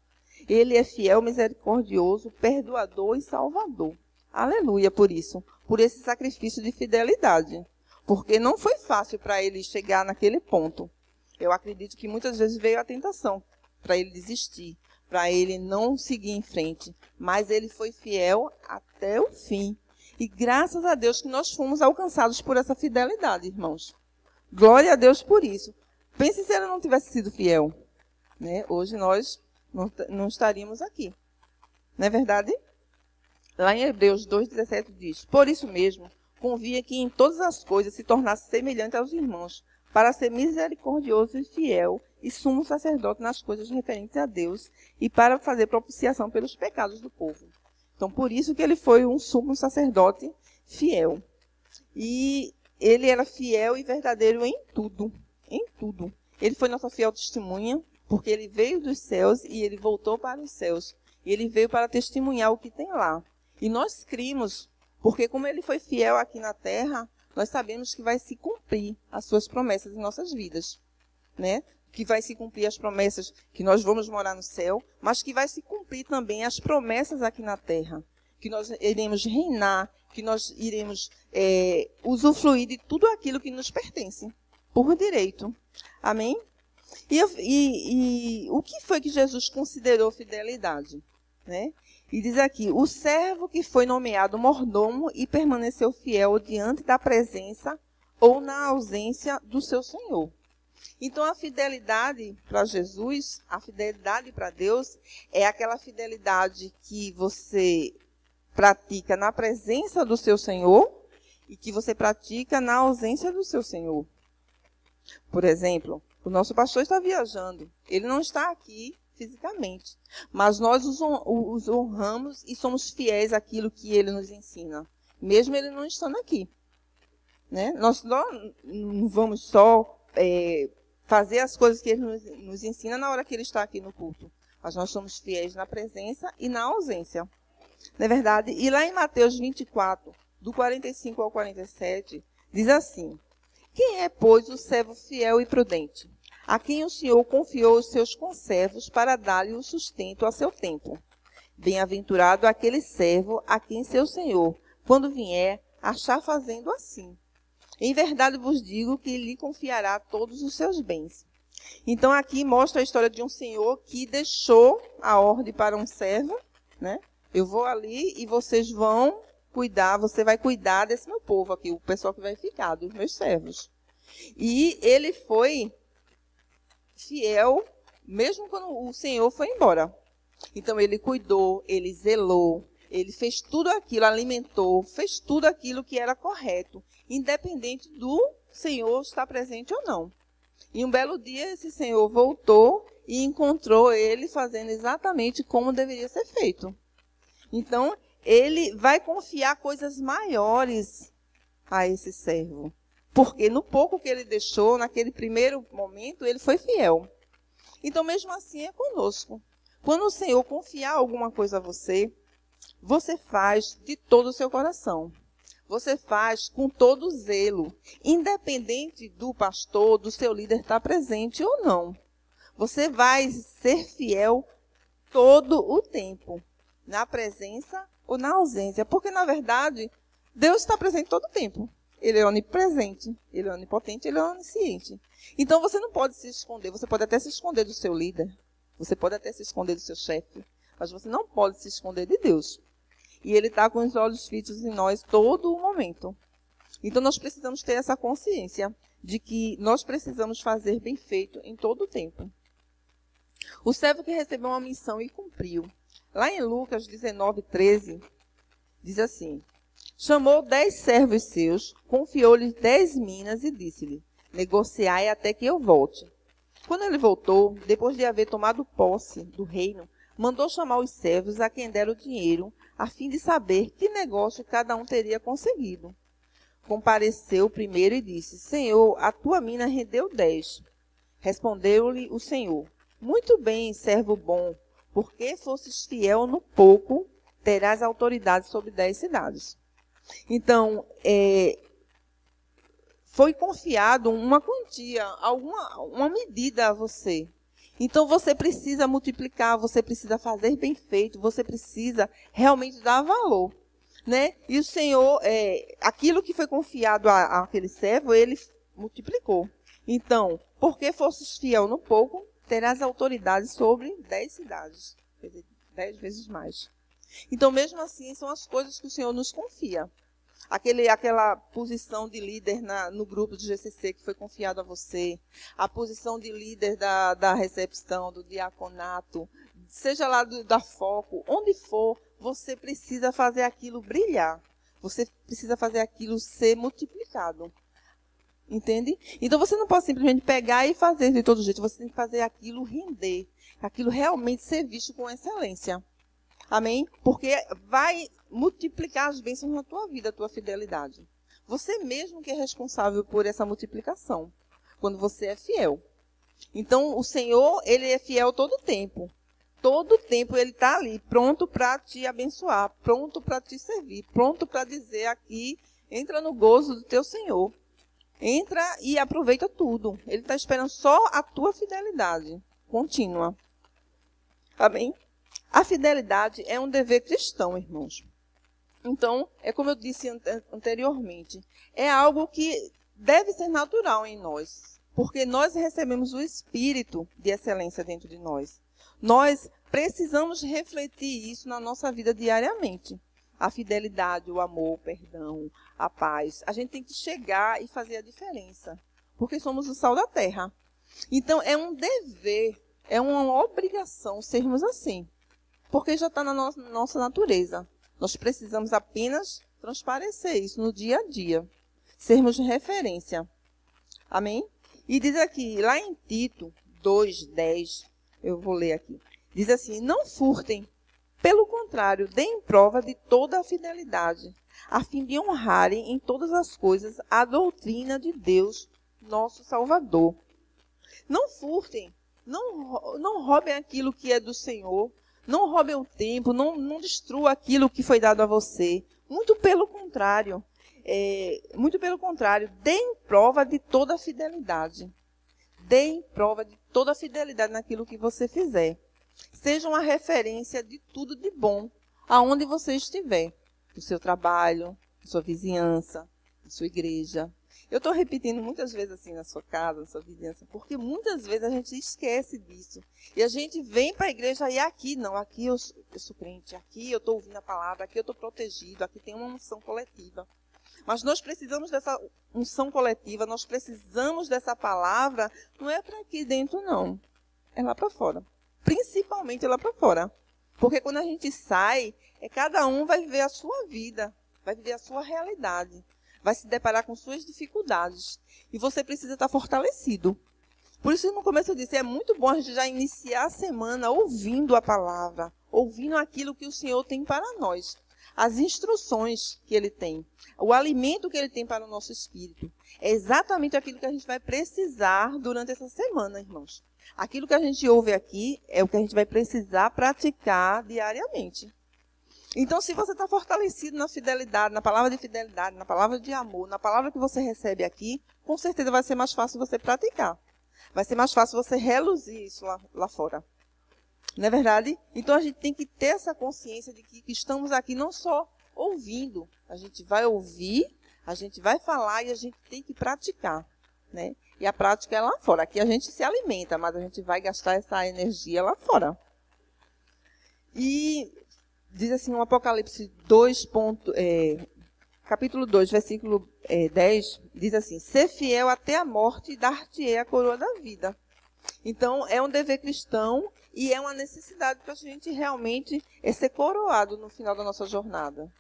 Ele é fiel, misericordioso, perdoador e salvador. Aleluia por isso, por esse sacrifício de fidelidade. Porque não foi fácil para ele chegar naquele ponto. Eu acredito que muitas vezes veio a tentação para ele desistir, para ele não seguir em frente. Mas ele foi fiel até o fim. E graças a Deus que nós fomos alcançados por essa fidelidade, irmãos. Glória a Deus por isso. Pense se ele não tivesse sido fiel, né? Hoje nós não estaríamos aqui. Não é verdade? Lá em Hebreus 2,17 diz, por isso mesmo, convia que em todas as coisas se tornasse semelhante aos irmãos, para ser misericordioso e fiel e sumo sacerdote nas coisas referentes a Deus e para fazer propiciação pelos pecados do povo. Então, por isso que ele foi um sumo sacerdote fiel. E ele era fiel e verdadeiro em tudo. Em tudo. Ele foi nossa fiel testemunha, porque ele veio dos céus e ele voltou para os céus. E ele veio para testemunhar o que tem lá. E nós cremos, porque como ele foi fiel aqui na terra, nós sabemos que vai se cumprir as suas promessas em nossas vidas, né? Que vai se cumprir as promessas que nós vamos morar no céu, mas que vai se cumprir também as promessas aqui na terra, que nós iremos reinar, que nós iremos usufruir de tudo aquilo que nos pertence, por direito. Amém? E o que foi que Jesus considerou fidelidade, né? E diz aqui, o servo que foi nomeado mordomo e permaneceu fiel diante da presença ou na ausência do seu senhor. Então, a fidelidade para Jesus, a fidelidade para Deus, é aquela fidelidade que você pratica na presença do seu Senhor e que você pratica na ausência do seu Senhor. Por exemplo, O nosso pastor está viajando. Ele não está aqui fisicamente. Mas nós os honramos e somos fiéis àquilo que ele nos ensina. Mesmo ele não estando aqui. Né? Nós não vamos só fazer as coisas que ele nos ensina na hora que ele está aqui no culto. Mas nós somos fiéis na presença e na ausência. Não é verdade? E lá em Mateus 24, do 45 ao 47, diz assim: quem é, pois, o servo fiel e prudente, a quem o Senhor confiou os seus conservos para dar-lhe o sustento a seu tempo? Bem-aventurado aquele servo a quem seu Senhor, quando vier, achar fazendo assim. Em verdade vos digo que lhe confiará todos os seus bens. Então aqui mostra a história de um senhor que deixou a ordem para um servo, né? Eu vou ali e vocês vão cuidar, você vai cuidar desse meu povo aqui, o pessoal que vai ficar, dos meus servos. E ele foi fiel, mesmo quando o Senhor foi embora. Então ele cuidou, ele zelou, ele fez tudo aquilo, alimentou, fez tudo aquilo que era correto, independente do Senhor estar presente ou não. E um belo dia esse senhor voltou e encontrou ele fazendo exatamente como deveria ser feito. Então, ele vai confiar coisas maiores a esse servo. Porque no pouco que ele deixou, naquele primeiro momento, ele foi fiel. Então, mesmo assim, é conosco. Quando o Senhor confiar alguma coisa a você, você faz de todo o seu coração. Você faz com todo zelo, independente do pastor, do seu líder estar presente ou não. Você vai ser fiel todo o tempo, na presença ou na ausência. Porque, na verdade, Deus está presente todo o tempo. Ele é onipresente, ele é onipotente, ele é onisciente. Então, você não pode se esconder. Você pode até se esconder do seu líder. Você pode até se esconder do seu chefe. Mas você não pode se esconder de Deus. E ele está com os olhos fitos em nós todo o momento. Então, nós precisamos ter essa consciência de que nós precisamos fazer bem feito em todo o tempo. O servo que recebeu uma missão e cumpriu. Lá em Lucas 19:13, diz assim: chamou 10 servos seus, confiou-lhes 10 minas e disse-lhe: negociai até que eu volte. Quando ele voltou, depois de haver tomado posse do reino, mandou chamar os servos a quem dera o dinheiro, a fim de saber que negócio cada um teria conseguido. Compareceu o primeiro e disse: Senhor, a tua mina rendeu 10. Respondeu-lhe o Senhor: muito bem, servo bom, porque fostes fiel no pouco, terás autoridade sobre 10 cidades. Então, foi confiado uma quantia, uma medida a você. Então, você precisa multiplicar, você precisa fazer bem feito, você precisa realmente dar valor. Né? E o Senhor, aquilo que foi confiado àquele servo, ele multiplicou. Então, porque fosses fiel no pouco, terás autoridade sobre 10 cidades. Quer dizer, 10 vezes mais. Então, mesmo assim, são as coisas que o Senhor nos confia. Aquela posição de líder no grupo do GCC que foi confiado a você, a posição de líder da recepção, do diaconato, seja lá da foco, onde for, você precisa fazer aquilo brilhar. Você precisa fazer aquilo ser multiplicado. Entende? Então você não pode simplesmente pegar e fazer de todo jeito. Você tem que fazer aquilo render. Aquilo realmente ser visto com excelência. Amém? Porque vai multiplicar as bênçãos na tua vida, a tua fidelidade. Você mesmo que é responsável por essa multiplicação. Quando você é fiel. Então, o Senhor, ele é fiel todo o tempo. Todo o tempo ele está ali, pronto para te abençoar, pronto para te servir, pronto para dizer aqui, entra no gozo do teu Senhor. Entra e aproveita tudo. Ele está esperando só a tua fidelidade contínua. Amém? A fidelidade é um dever cristão, irmãos. Então, é como eu disse anteriormente, é algo que deve ser natural em nós, porque nós recebemos o espírito de excelência dentro de nós. Nós precisamos refletir isso na nossa vida diariamente. A fidelidade, o amor, o perdão, a paz. A gente tem que chegar e fazer a diferença, porque somos o sal da terra. Então, é um dever, é uma obrigação sermos assim, porque já está na nossa natureza. Nós precisamos apenas transparecer isso no dia a dia, sermos referência. Amém? E diz aqui, lá em Tito 2:10, eu vou ler aqui. Diz assim, não furtem, pelo contrário, deem prova de toda a fidelidade, a fim de honrarem em todas as coisas a doutrina de Deus, nosso Salvador. Não furtem, não roubem aquilo que é do Senhor, não roubem o tempo, não destruam aquilo que foi dado a você. Muito pelo contrário, deem prova de toda a fidelidade. Deem prova de toda a fidelidade naquilo que você fizer. Seja uma referência de tudo de bom, aonde você estiver. No seu trabalho, na sua vizinhança, na sua igreja. Eu estou repetindo muitas vezes assim na sua casa, na sua vizinhança, porque muitas vezes a gente esquece disso. E a gente vem para a igreja e aqui não, aqui eu sou crente, aqui eu estou ouvindo a palavra, aqui eu estou protegido, aqui tem uma unção coletiva. Mas nós precisamos dessa unção coletiva, nós precisamos dessa palavra, não é para aqui dentro não, é lá para fora. Principalmente lá para fora. Porque quando a gente sai, cada um vai viver a sua vida, vai viver a sua realidade. Vai se deparar com suas dificuldades. E você precisa estar fortalecido. Por isso, no começo eu disse, é muito bom a gente já iniciar a semana ouvindo a palavra, ouvindo aquilo que o Senhor tem para nós. As instruções que Ele tem, o alimento que Ele tem para o nosso espírito. É exatamente aquilo que a gente vai precisar durante essa semana, irmãos. Aquilo que a gente ouve aqui é o que a gente vai precisar praticar diariamente. Então, se você está fortalecido na fidelidade, na palavra de fidelidade, na palavra de amor, na palavra que você recebe aqui, com certeza vai ser mais fácil você praticar. Vai ser mais fácil você reluzir isso lá fora. Não é verdade? Então, a gente tem que ter essa consciência de que estamos aqui não só ouvindo. A gente vai ouvir, a gente vai falar e a gente tem que praticar, né? E a prática é lá fora. Aqui a gente se alimenta, mas a gente vai gastar essa energia lá fora. E diz assim, no Apocalipse 2, capítulo 2, versículo 10, diz assim, ser fiel até a morte e dar-te-ei a coroa da vida. Então, é um dever cristão e é uma necessidade para a gente realmente ser coroado no final da nossa jornada.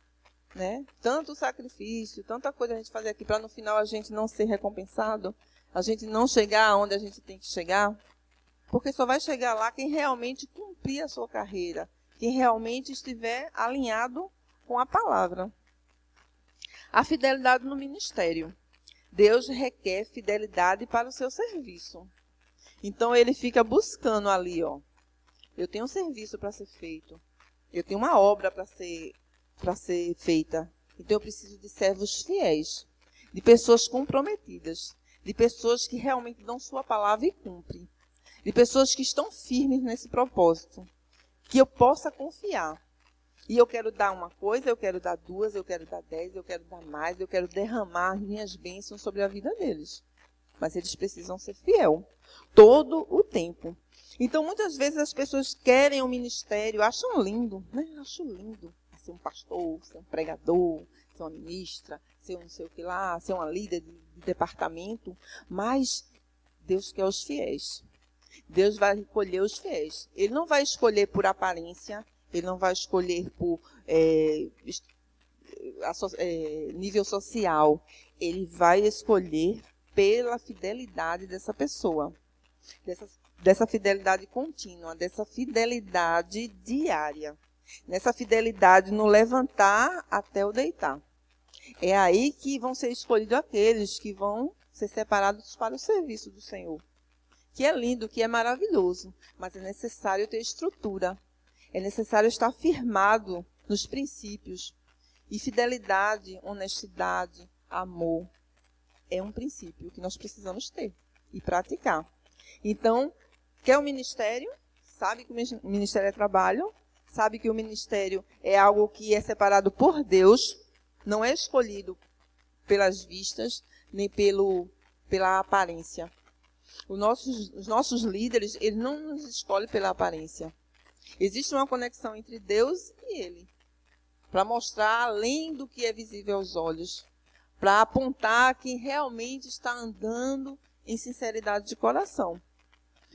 Né? Tanto sacrifício, tanta coisa a gente fazer aqui para no final a gente não ser recompensado, a gente não chegar onde a gente tem que chegar, porque só vai chegar lá quem realmente cumprir a sua carreira, quem realmente estiver alinhado com a palavra. A fidelidade no ministério. Deus requer fidelidade para o seu serviço. Então, ele fica buscando ali, ó. Eu tenho um serviço para ser feito. Eu tenho uma obra para ser feita. Então, eu preciso de servos fiéis, de pessoas comprometidas, de pessoas que realmente dão sua palavra e cumprem, de pessoas que estão firmes nesse propósito, que eu possa confiar. E eu quero dar uma coisa, eu quero dar duas, eu quero dar 10, eu quero dar mais, eu quero derramar as minhas bênçãos sobre a vida deles. Mas eles precisam ser fiel todo o tempo. Então, muitas vezes as pessoas querem o ministério, acham lindo, né? Acho lindo ser um pastor, ser um pregador, ser uma ministra, ser um não sei o que lá, ser uma líder de departamento. Mas Deus quer os fiéis. Deus vai escolher os fiéis. Ele não vai escolher por aparência, ele não vai escolher por nível social. Ele vai escolher pela fidelidade dessa pessoa. Dessa fidelidade contínua, dessa fidelidade diária. Nessa fidelidade no levantar até o deitar. É aí que vão ser escolhidos aqueles que vão ser separados para o serviço do Senhor. Que é lindo, que é maravilhoso, mas é necessário ter estrutura. É necessário estar firmado nos princípios. E fidelidade, honestidade, amor, é um princípio que nós precisamos ter e praticar. Então, quer o ministério? Sabe que o ministério é trabalho? Sabe que o ministério é algo que é separado por Deus, não é escolhido pelas vistas, nem pela aparência. Os nossos líderes, eles não nos escolhem pela aparência. Existe uma conexão entre Deus e Ele, para mostrar além do que é visível aos olhos, para apontar quem realmente está andando em sinceridade de coração.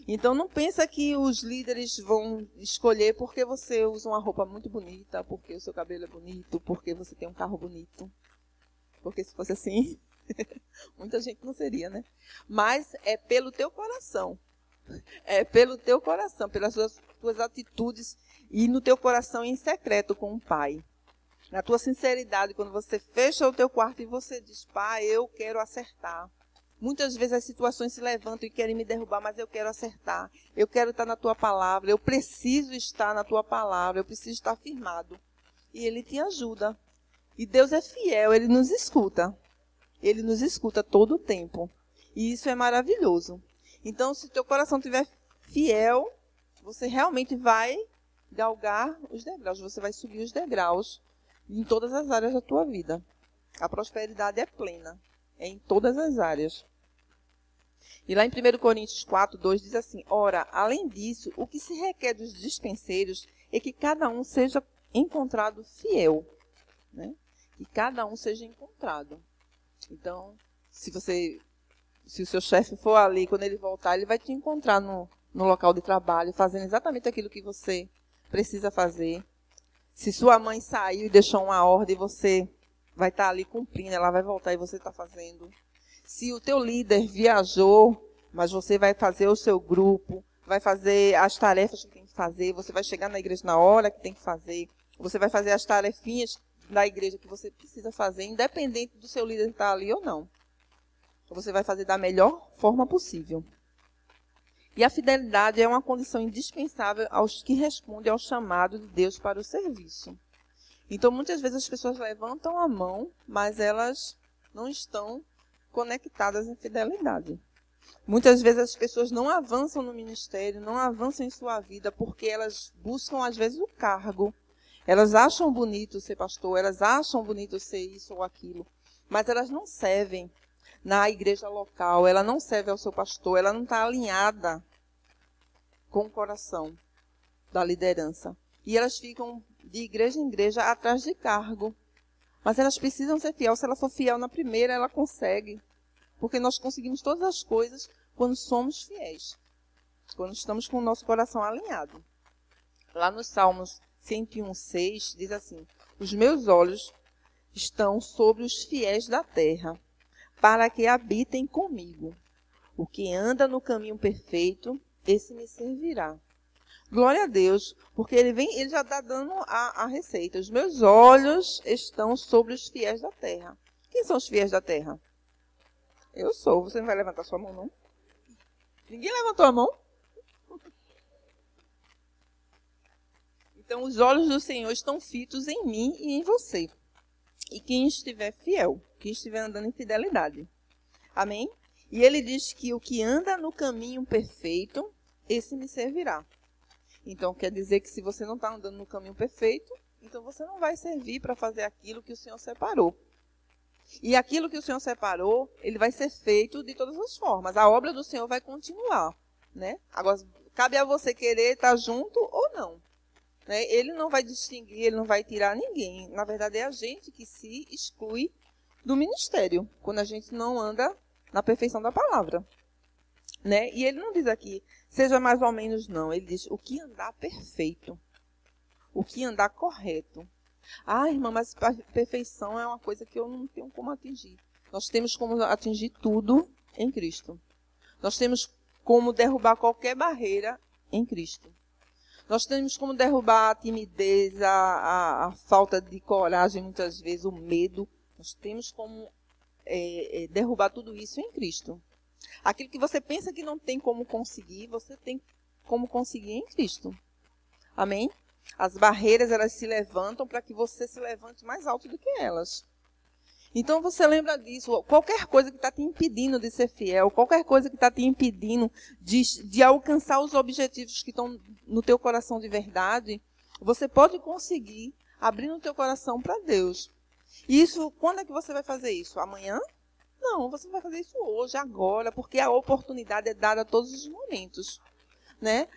Então, não pensa que os líderes vão escolher porque você usa uma roupa muito bonita, porque o seu cabelo é bonito, porque você tem um carro bonito. Porque se fosse assim, Muita gente não seria, né? Mas é pelo teu coração. É pelo teu coração, pelas tuas atitudes e no teu coração em secreto com o Pai. Na tua sinceridade, quando você fecha o teu quarto e você diz, Pai, eu quero acertar. Muitas vezes as situações se levantam e querem me derrubar, mas eu quero acertar. Eu quero estar na tua palavra, eu preciso estar na tua palavra, eu preciso estar firmado. E Ele te ajuda. E Deus é fiel, Ele nos escuta. Ele nos escuta todo o tempo. E isso é maravilhoso. Então, se teu coração estiver fiel, você realmente vai galgar os degraus. Você vai subir os degraus em todas as áreas da tua vida. A prosperidade é plena. É em todas as áreas. E lá em 1 Coríntios 4, 2 diz assim, ora, além disso, o que se requer dos dispenseiros é que cada um seja encontrado fiel. Né? Que cada um seja encontrado. Então, se o seu chefe for ali, quando ele voltar, ele vai te encontrar no local de trabalho, fazendo exatamente aquilo que você precisa fazer. Se sua mãe saiu e deixou uma ordem, você vai estar ali cumprindo, ela vai voltar e você está fazendo. Se o teu líder viajou, mas você vai fazer o seu grupo, vai fazer as tarefas que tem que fazer, você vai chegar na igreja na hora que tem que fazer, você vai fazer as tarefinhas da igreja que você precisa fazer, independente do seu líder estar ali ou não. Você vai fazer da melhor forma possível. E a fidelidade é uma condição indispensável aos que respondem ao chamado de Deus para o serviço. Então, muitas vezes as pessoas levantam a mão, mas elas não estão conectadas em fidelidade. Muitas vezes as pessoas não avançam no ministério, não avançam em sua vida, porque elas buscam, às vezes, o cargo. Elas acham bonito ser pastor, elas acham bonito ser isso ou aquilo, mas elas não servem na igreja local, ela não serve ao seu pastor, ela não está alinhada com o coração da liderança. E elas ficam de igreja em igreja atrás de cargo. Mas elas precisam ser fiel. Se ela for fiel na primeira, ela consegue. Porque nós conseguimos todas as coisas quando somos fiéis. Quando estamos com o nosso coração alinhado. Lá nos Salmos 101:6 diz assim, os meus olhos estão sobre os fiéis da terra, para que habitem comigo. O que anda no caminho perfeito, esse me servirá. Glória a Deus, porque ele já está dando a receita. Os meus olhos estão sobre os fiéis da terra. Quem são os fiéis da terra? Eu sou. Você não vai levantar sua mão, não? Ninguém levantou a mão? Então, os olhos do Senhor estão fitos em mim e em você. E quem estiver fiel, quem estiver andando em fidelidade. Amém? E ele diz que o que anda no caminho perfeito, esse me servirá. Então, quer dizer que se você não está andando no caminho perfeito, então você não vai servir para fazer aquilo que o Senhor separou. E aquilo que o Senhor separou, ele vai ser feito de todas as formas. A obra do Senhor vai continuar, né? Agora, cabe a você querer estar junto ou não. Né? Ele não vai distinguir, ele não vai tirar ninguém. Na verdade, é a gente que se exclui do ministério, quando a gente não anda na perfeição da palavra. Né? E ele não diz aqui, seja mais ou menos não. Ele diz, o que andar perfeito. O que andar correto. Ah, irmã, mas perfeição é uma coisa que eu não tenho como atingir. Nós temos como atingir tudo em Cristo. Nós temos como derrubar qualquer barreira em Cristo. Nós temos como derrubar a timidez, a falta de coragem, muitas vezes, o medo. Nós temos como derrubar tudo isso em Cristo. Aquilo que você pensa que não tem como conseguir, você tem como conseguir em Cristo. Amém? As barreiras, elas se levantam para que você se levante mais alto do que elas. Então, você lembra disso. Qualquer coisa que está te impedindo de ser fiel, qualquer coisa que está te impedindo de alcançar os objetivos que estão no teu coração de verdade, você pode conseguir abrindo o teu coração para Deus. E isso, quando é que você vai fazer isso? Amanhã? Não, você vai fazer isso hoje, agora, porque a oportunidade é dada a todos os momentos. Né?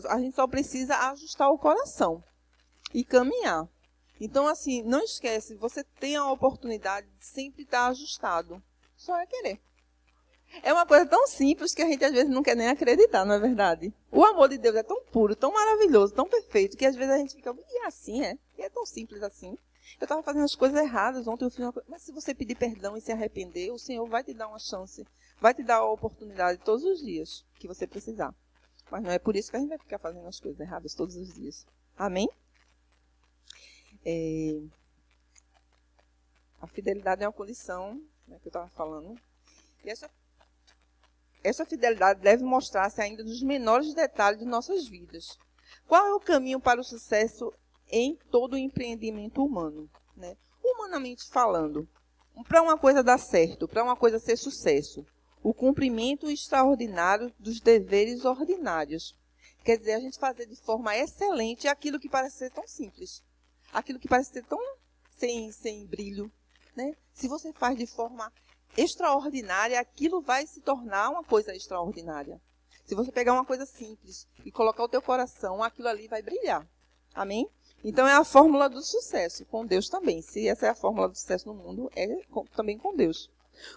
A gente só precisa ajustar o coração e caminhar. Então, assim, não esquece, você tem a oportunidade de sempre estar ajustado. Só é querer. É uma coisa tão simples que a gente às vezes não quer nem acreditar, não é verdade? O amor de Deus é tão puro, tão maravilhoso, tão perfeito, que às vezes a gente fica, e assim é? E é tão simples assim? Eu estava fazendo as coisas erradas, ontem eu fiz uma coisa. Mas se você pedir perdão e se arrepender, o Senhor vai te dar uma chance, vai te dar a oportunidade todos os dias que você precisar. Mas não é por isso que a gente vai ficar fazendo as coisas erradas todos os dias. Amém? A fidelidade é uma condição, né, que eu estava falando. E essa fidelidade deve mostrar-se ainda nos menores detalhes de nossas vidas. Qual é o caminho para o sucesso em todo o empreendimento humano? Né? Humanamente falando, para uma coisa dar certo, para uma coisa ser sucesso, o cumprimento extraordinário dos deveres ordinários. Quer dizer, a gente fazer de forma excelente aquilo que parece ser tão simples. Aquilo que parece ser tão sem brilho. Né? Se você faz de forma extraordinária, aquilo vai se tornar uma coisa extraordinária. Se você pegar uma coisa simples e colocar o teu coração, aquilo ali vai brilhar. Amém? Então é a fórmula do sucesso, com Deus também. Se essa é a fórmula do sucesso no mundo, também com Deus.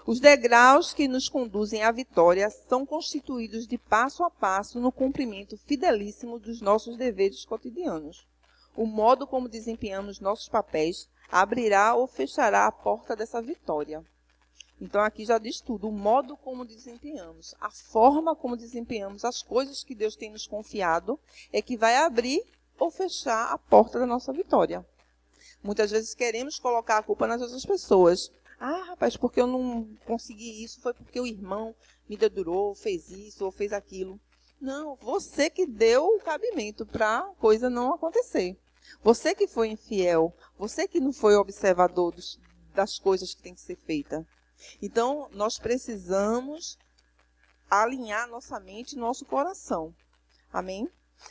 Os degraus que nos conduzem à vitória são constituídos de passo a passo no cumprimento fidelíssimo dos nossos deveres cotidianos. O modo como desempenhamos nossos papéis abrirá ou fechará a porta dessa vitória. Então aqui já diz tudo, o modo como desempenhamos, a forma como desempenhamos as coisas que Deus tem nos confiado é que vai abrir ou fechar a porta da nossa vitória. Muitas vezes queremos colocar a culpa nas outras pessoas. Ah, rapaz, porque eu não consegui isso, foi porque o irmão me dedurou, fez isso ou fez aquilo. Não, você que deu o cabimento para a coisa não acontecer. Você que foi infiel, você que não foi observador das coisas que tem que ser feitas. Então, nós precisamos alinhar nossa mente e nosso coração. Amém?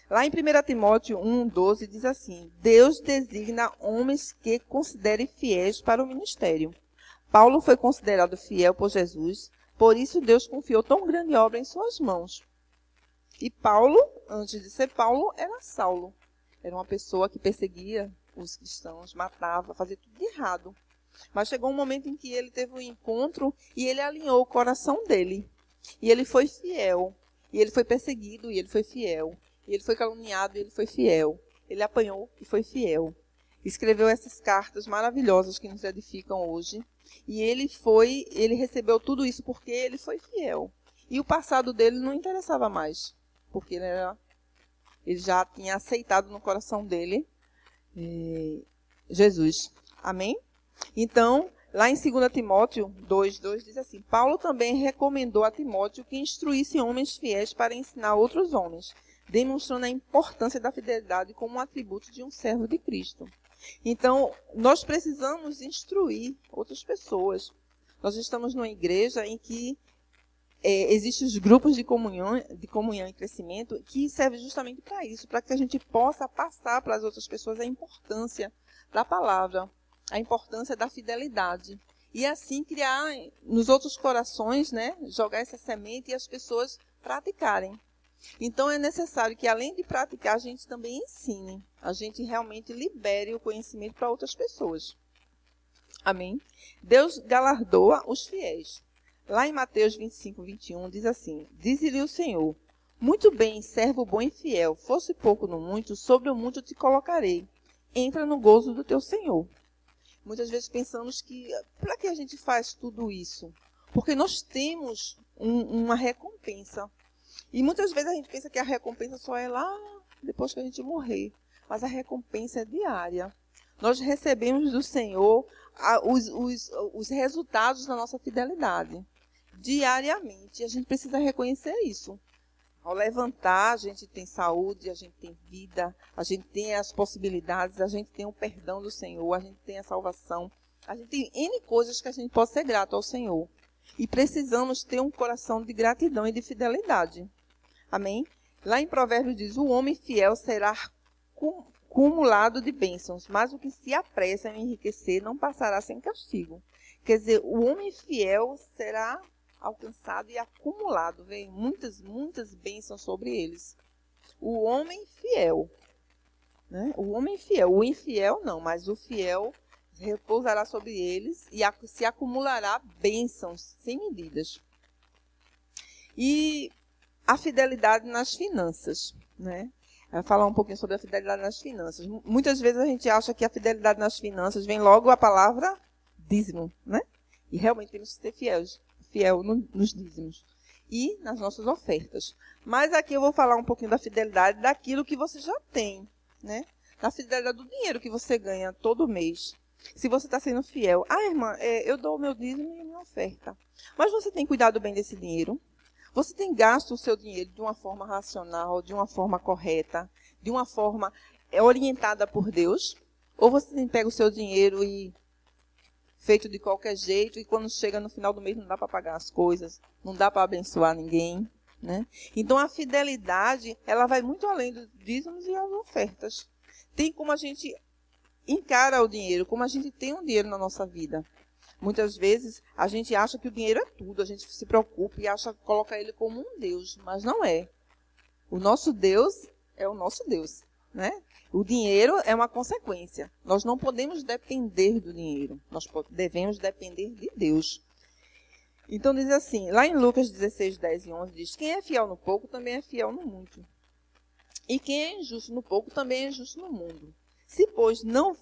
Lá em 1 Timóteo 1,12 diz assim: Deus designa homens que considere fiéis para o ministério. Paulo foi considerado fiel por Jesus, por isso Deus confiou tão grande obra em suas mãos. E Paulo, antes de ser Paulo, era Saulo. Era uma pessoa que perseguia os cristãos, matava, fazia tudo de errado. Mas chegou um momento em que ele teve um encontro e ele alinhou o coração dele. E ele foi fiel. E ele foi perseguido e ele foi fiel. E ele foi caluniado e ele foi fiel. Ele apanhou e foi fiel. Escreveu essas cartas maravilhosas que nos edificam hoje. E ele recebeu tudo isso porque ele foi fiel. E o passado dele não interessava mais. Porque ele já tinha aceitado no coração dele Jesus. Amém? Então, lá em 2 Timóteo 2,2 diz assim: Paulo também recomendou a Timóteo que instruísse homens fiéis para ensinar outros homens, demonstrando a importância da fidelidade como um atributo de um servo de Cristo. Então, nós precisamos instruir outras pessoas. Nós estamos numa igreja em que existem os grupos de comunhão e crescimento que servem justamente para isso, para que a gente possa passar para as outras pessoas a importância da palavra, a importância da fidelidade. E assim criar nos outros corações, né, jogar essa semente e as pessoas praticarem. Então é necessário que, além de praticar, a gente também ensine. A gente realmente libere o conhecimento para outras pessoas. Amém? Deus galardoa os fiéis. Lá em Mateus 25:21 diz assim: Diz-lhe o Senhor: Muito bem, servo bom e fiel, fosse pouco no muito, sobre o muito te colocarei. Entra no gozo do teu Senhor. Muitas vezes pensamos que, para que a gente faz tudo isso? Porque nós temos uma recompensa. E muitas vezes a gente pensa que a recompensa só é lá depois que a gente morrer. Mas a recompensa é diária. Nós recebemos do Senhor os resultados da nossa fidelidade. Diariamente. E a gente precisa reconhecer isso. Ao levantar, a gente tem saúde, a gente tem vida, a gente tem as possibilidades, a gente tem o perdão do Senhor, a gente tem a salvação. A gente tem N coisas que a gente pode ser grato ao Senhor. E precisamos ter um coração de gratidão e de fidelidade. Amém? Lá em Provérbios diz: o homem fiel será cumulado de bênçãos, mas o que se apressa em enriquecer não passará sem castigo. Quer dizer, o homem fiel será alcançado e acumulado. Vem muitas bênçãos sobre eles. O homem fiel. Né? O homem fiel. O infiel não, mas o fiel repousará sobre eles e se acumulará bênçãos sem medidas. E a fidelidade nas finanças, né? Vai falar um pouquinho sobre a fidelidade nas finanças. Muitas vezes a gente acha que a fidelidade nas finanças vem logo a palavra dízimo, né? E realmente temos que ser fiel nos dízimos e nas nossas ofertas. Mas aqui eu vou falar um pouquinho da fidelidade daquilo que você já tem, né? Da fidelidade do dinheiro que você ganha todo mês. Se você está sendo fiel, irmã, eu dou o meu dízimo e a minha oferta. Mas você tem cuidado bem desse dinheiro? Você tem gasto o seu dinheiro de uma forma racional, de uma forma correta, de uma forma orientada por Deus? Ou você tem pego o seu dinheiro e feito de qualquer jeito, e quando chega no final do mês não dá para pagar as coisas, não dá para abençoar ninguém, né? Então a fidelidade, ela vai muito além dos dízimos e as ofertas. Tem como a gente encara o dinheiro, como a gente tem um dinheiro na nossa vida. Muitas vezes a gente acha que o dinheiro é tudo, a gente se preocupa e coloca ele como um Deus, mas não é. O nosso Deus é o nosso Deus, né? O dinheiro é uma consequência. Nós não podemos depender do dinheiro, nós devemos depender de Deus. Então diz assim, lá em Lucas 16, 10 e 11, diz: quem é fiel no pouco também é fiel no muito. E quem é injusto no pouco também é injusto no mundo. Se, pois, não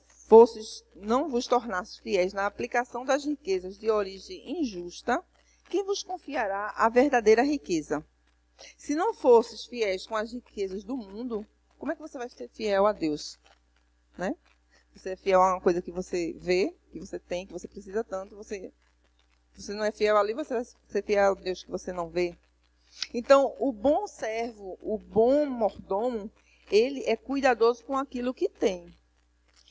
vos tornasses fiéis na aplicação das riquezas de origem injusta, quem vos confiará a verdadeira riqueza? Se não fosses fiéis com as riquezas do mundo, como é que você vai ser fiel a Deus? Né? Você é fiel a uma coisa que você vê, que você tem, que você precisa tanto, você não é fiel ali, você vai ser fiel a Deus que você não vê. Então, o bom servo, o bom mordomo, ele é cuidadoso com aquilo que tem.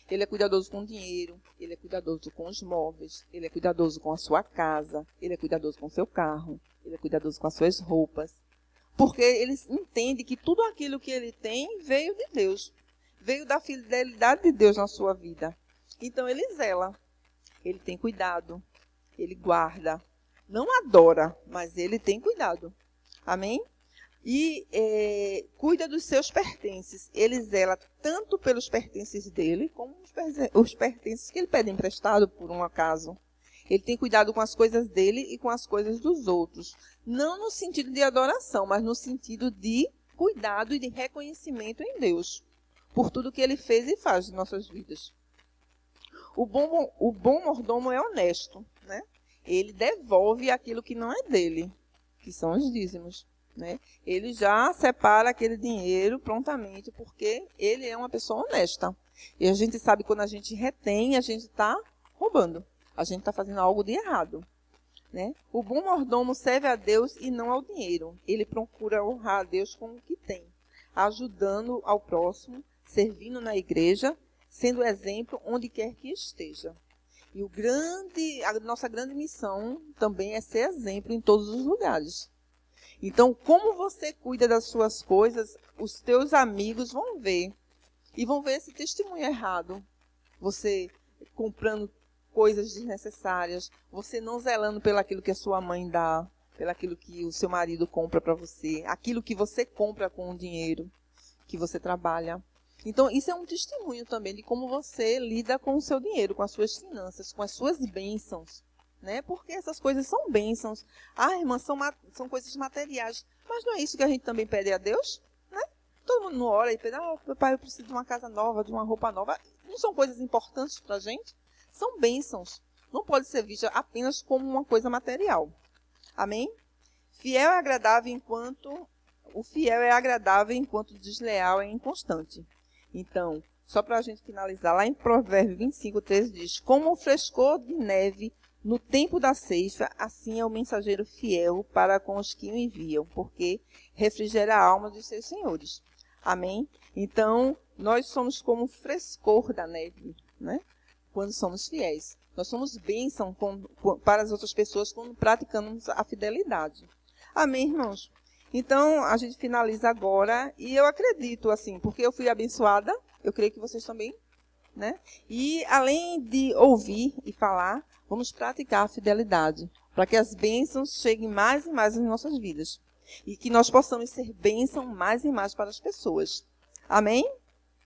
Ele é cuidadoso com o dinheiro, ele é cuidadoso com os móveis, ele é cuidadoso com a sua casa, ele é cuidadoso com o seu carro, ele é cuidadoso com as suas roupas. Porque ele entende que tudo aquilo que ele tem veio de Deus, veio da fidelidade de Deus na sua vida. Então ele zela, ele tem cuidado, ele guarda, não adora, mas ele tem cuidado. Amém? E cuida dos seus pertences. Ele zela tanto pelos pertences dele, como os pertences que ele pede emprestado por um acaso. Ele tem cuidado com as coisas dele e com as coisas dos outros. Não no sentido de adoração, mas no sentido de cuidado e de reconhecimento em Deus, por tudo que ele fez e faz em nossas vidas. O bom mordomo é honesto, né? Ele devolve aquilo que não é dele, que são os dízimos. Né? Ele já separa aquele dinheiro prontamente, porque ele é uma pessoa honesta. E a gente sabe que quando a gente retém, a gente está roubando. A gente está fazendo algo de errado. Né? O bom mordomo serve a Deus e não ao dinheiro. Ele procura honrar a Deus com o que tem, ajudando ao próximo, servindo na igreja, sendo exemplo onde quer que esteja. E a nossa grande missão também é ser exemplo em todos os lugares. Então, como você cuida das suas coisas, os teus amigos vão ver. E vão ver esse testemunho errado. Você comprando coisas desnecessárias, você não zelando pelaquilo que a sua mãe dá, pelaquilo que o seu marido compra para você, aquilo que você compra com o dinheiro que você trabalha. Então, isso é um testemunho também de como você lida com o seu dinheiro, com as suas finanças, com as suas bênçãos. Né? Porque essas coisas são bênçãos. Irmã, são coisas materiais. Mas não é isso que a gente também pede a Deus? Né? Todo mundo não ora e pede, pai, eu preciso de uma casa nova, de uma roupa nova. Não são coisas importantes para a gente? São bênçãos. Não pode ser vista apenas como uma coisa material. Amém? O fiel é agradável enquanto desleal é inconstante. Então, só para a gente finalizar, lá em Provérbios 25, 13 diz: como o frescor de neve no tempo da ceifa, assim é o mensageiro fiel para com os que o enviam, porque refrigera a alma dos seus senhores. Amém? Então, nós somos como o frescor da neve, né? Quando somos fiéis. Nós somos bênção para as outras pessoas quando praticamos a fidelidade. Amém, irmãos? Então, a gente finaliza agora, e eu acredito, assim, porque eu fui abençoada, eu creio que vocês também, né? E, além de ouvir e falar, vamos praticar a fidelidade, para que as bênçãos cheguem mais e mais nas nossas vidas. E que nós possamos ser bênção mais e mais para as pessoas. Amém?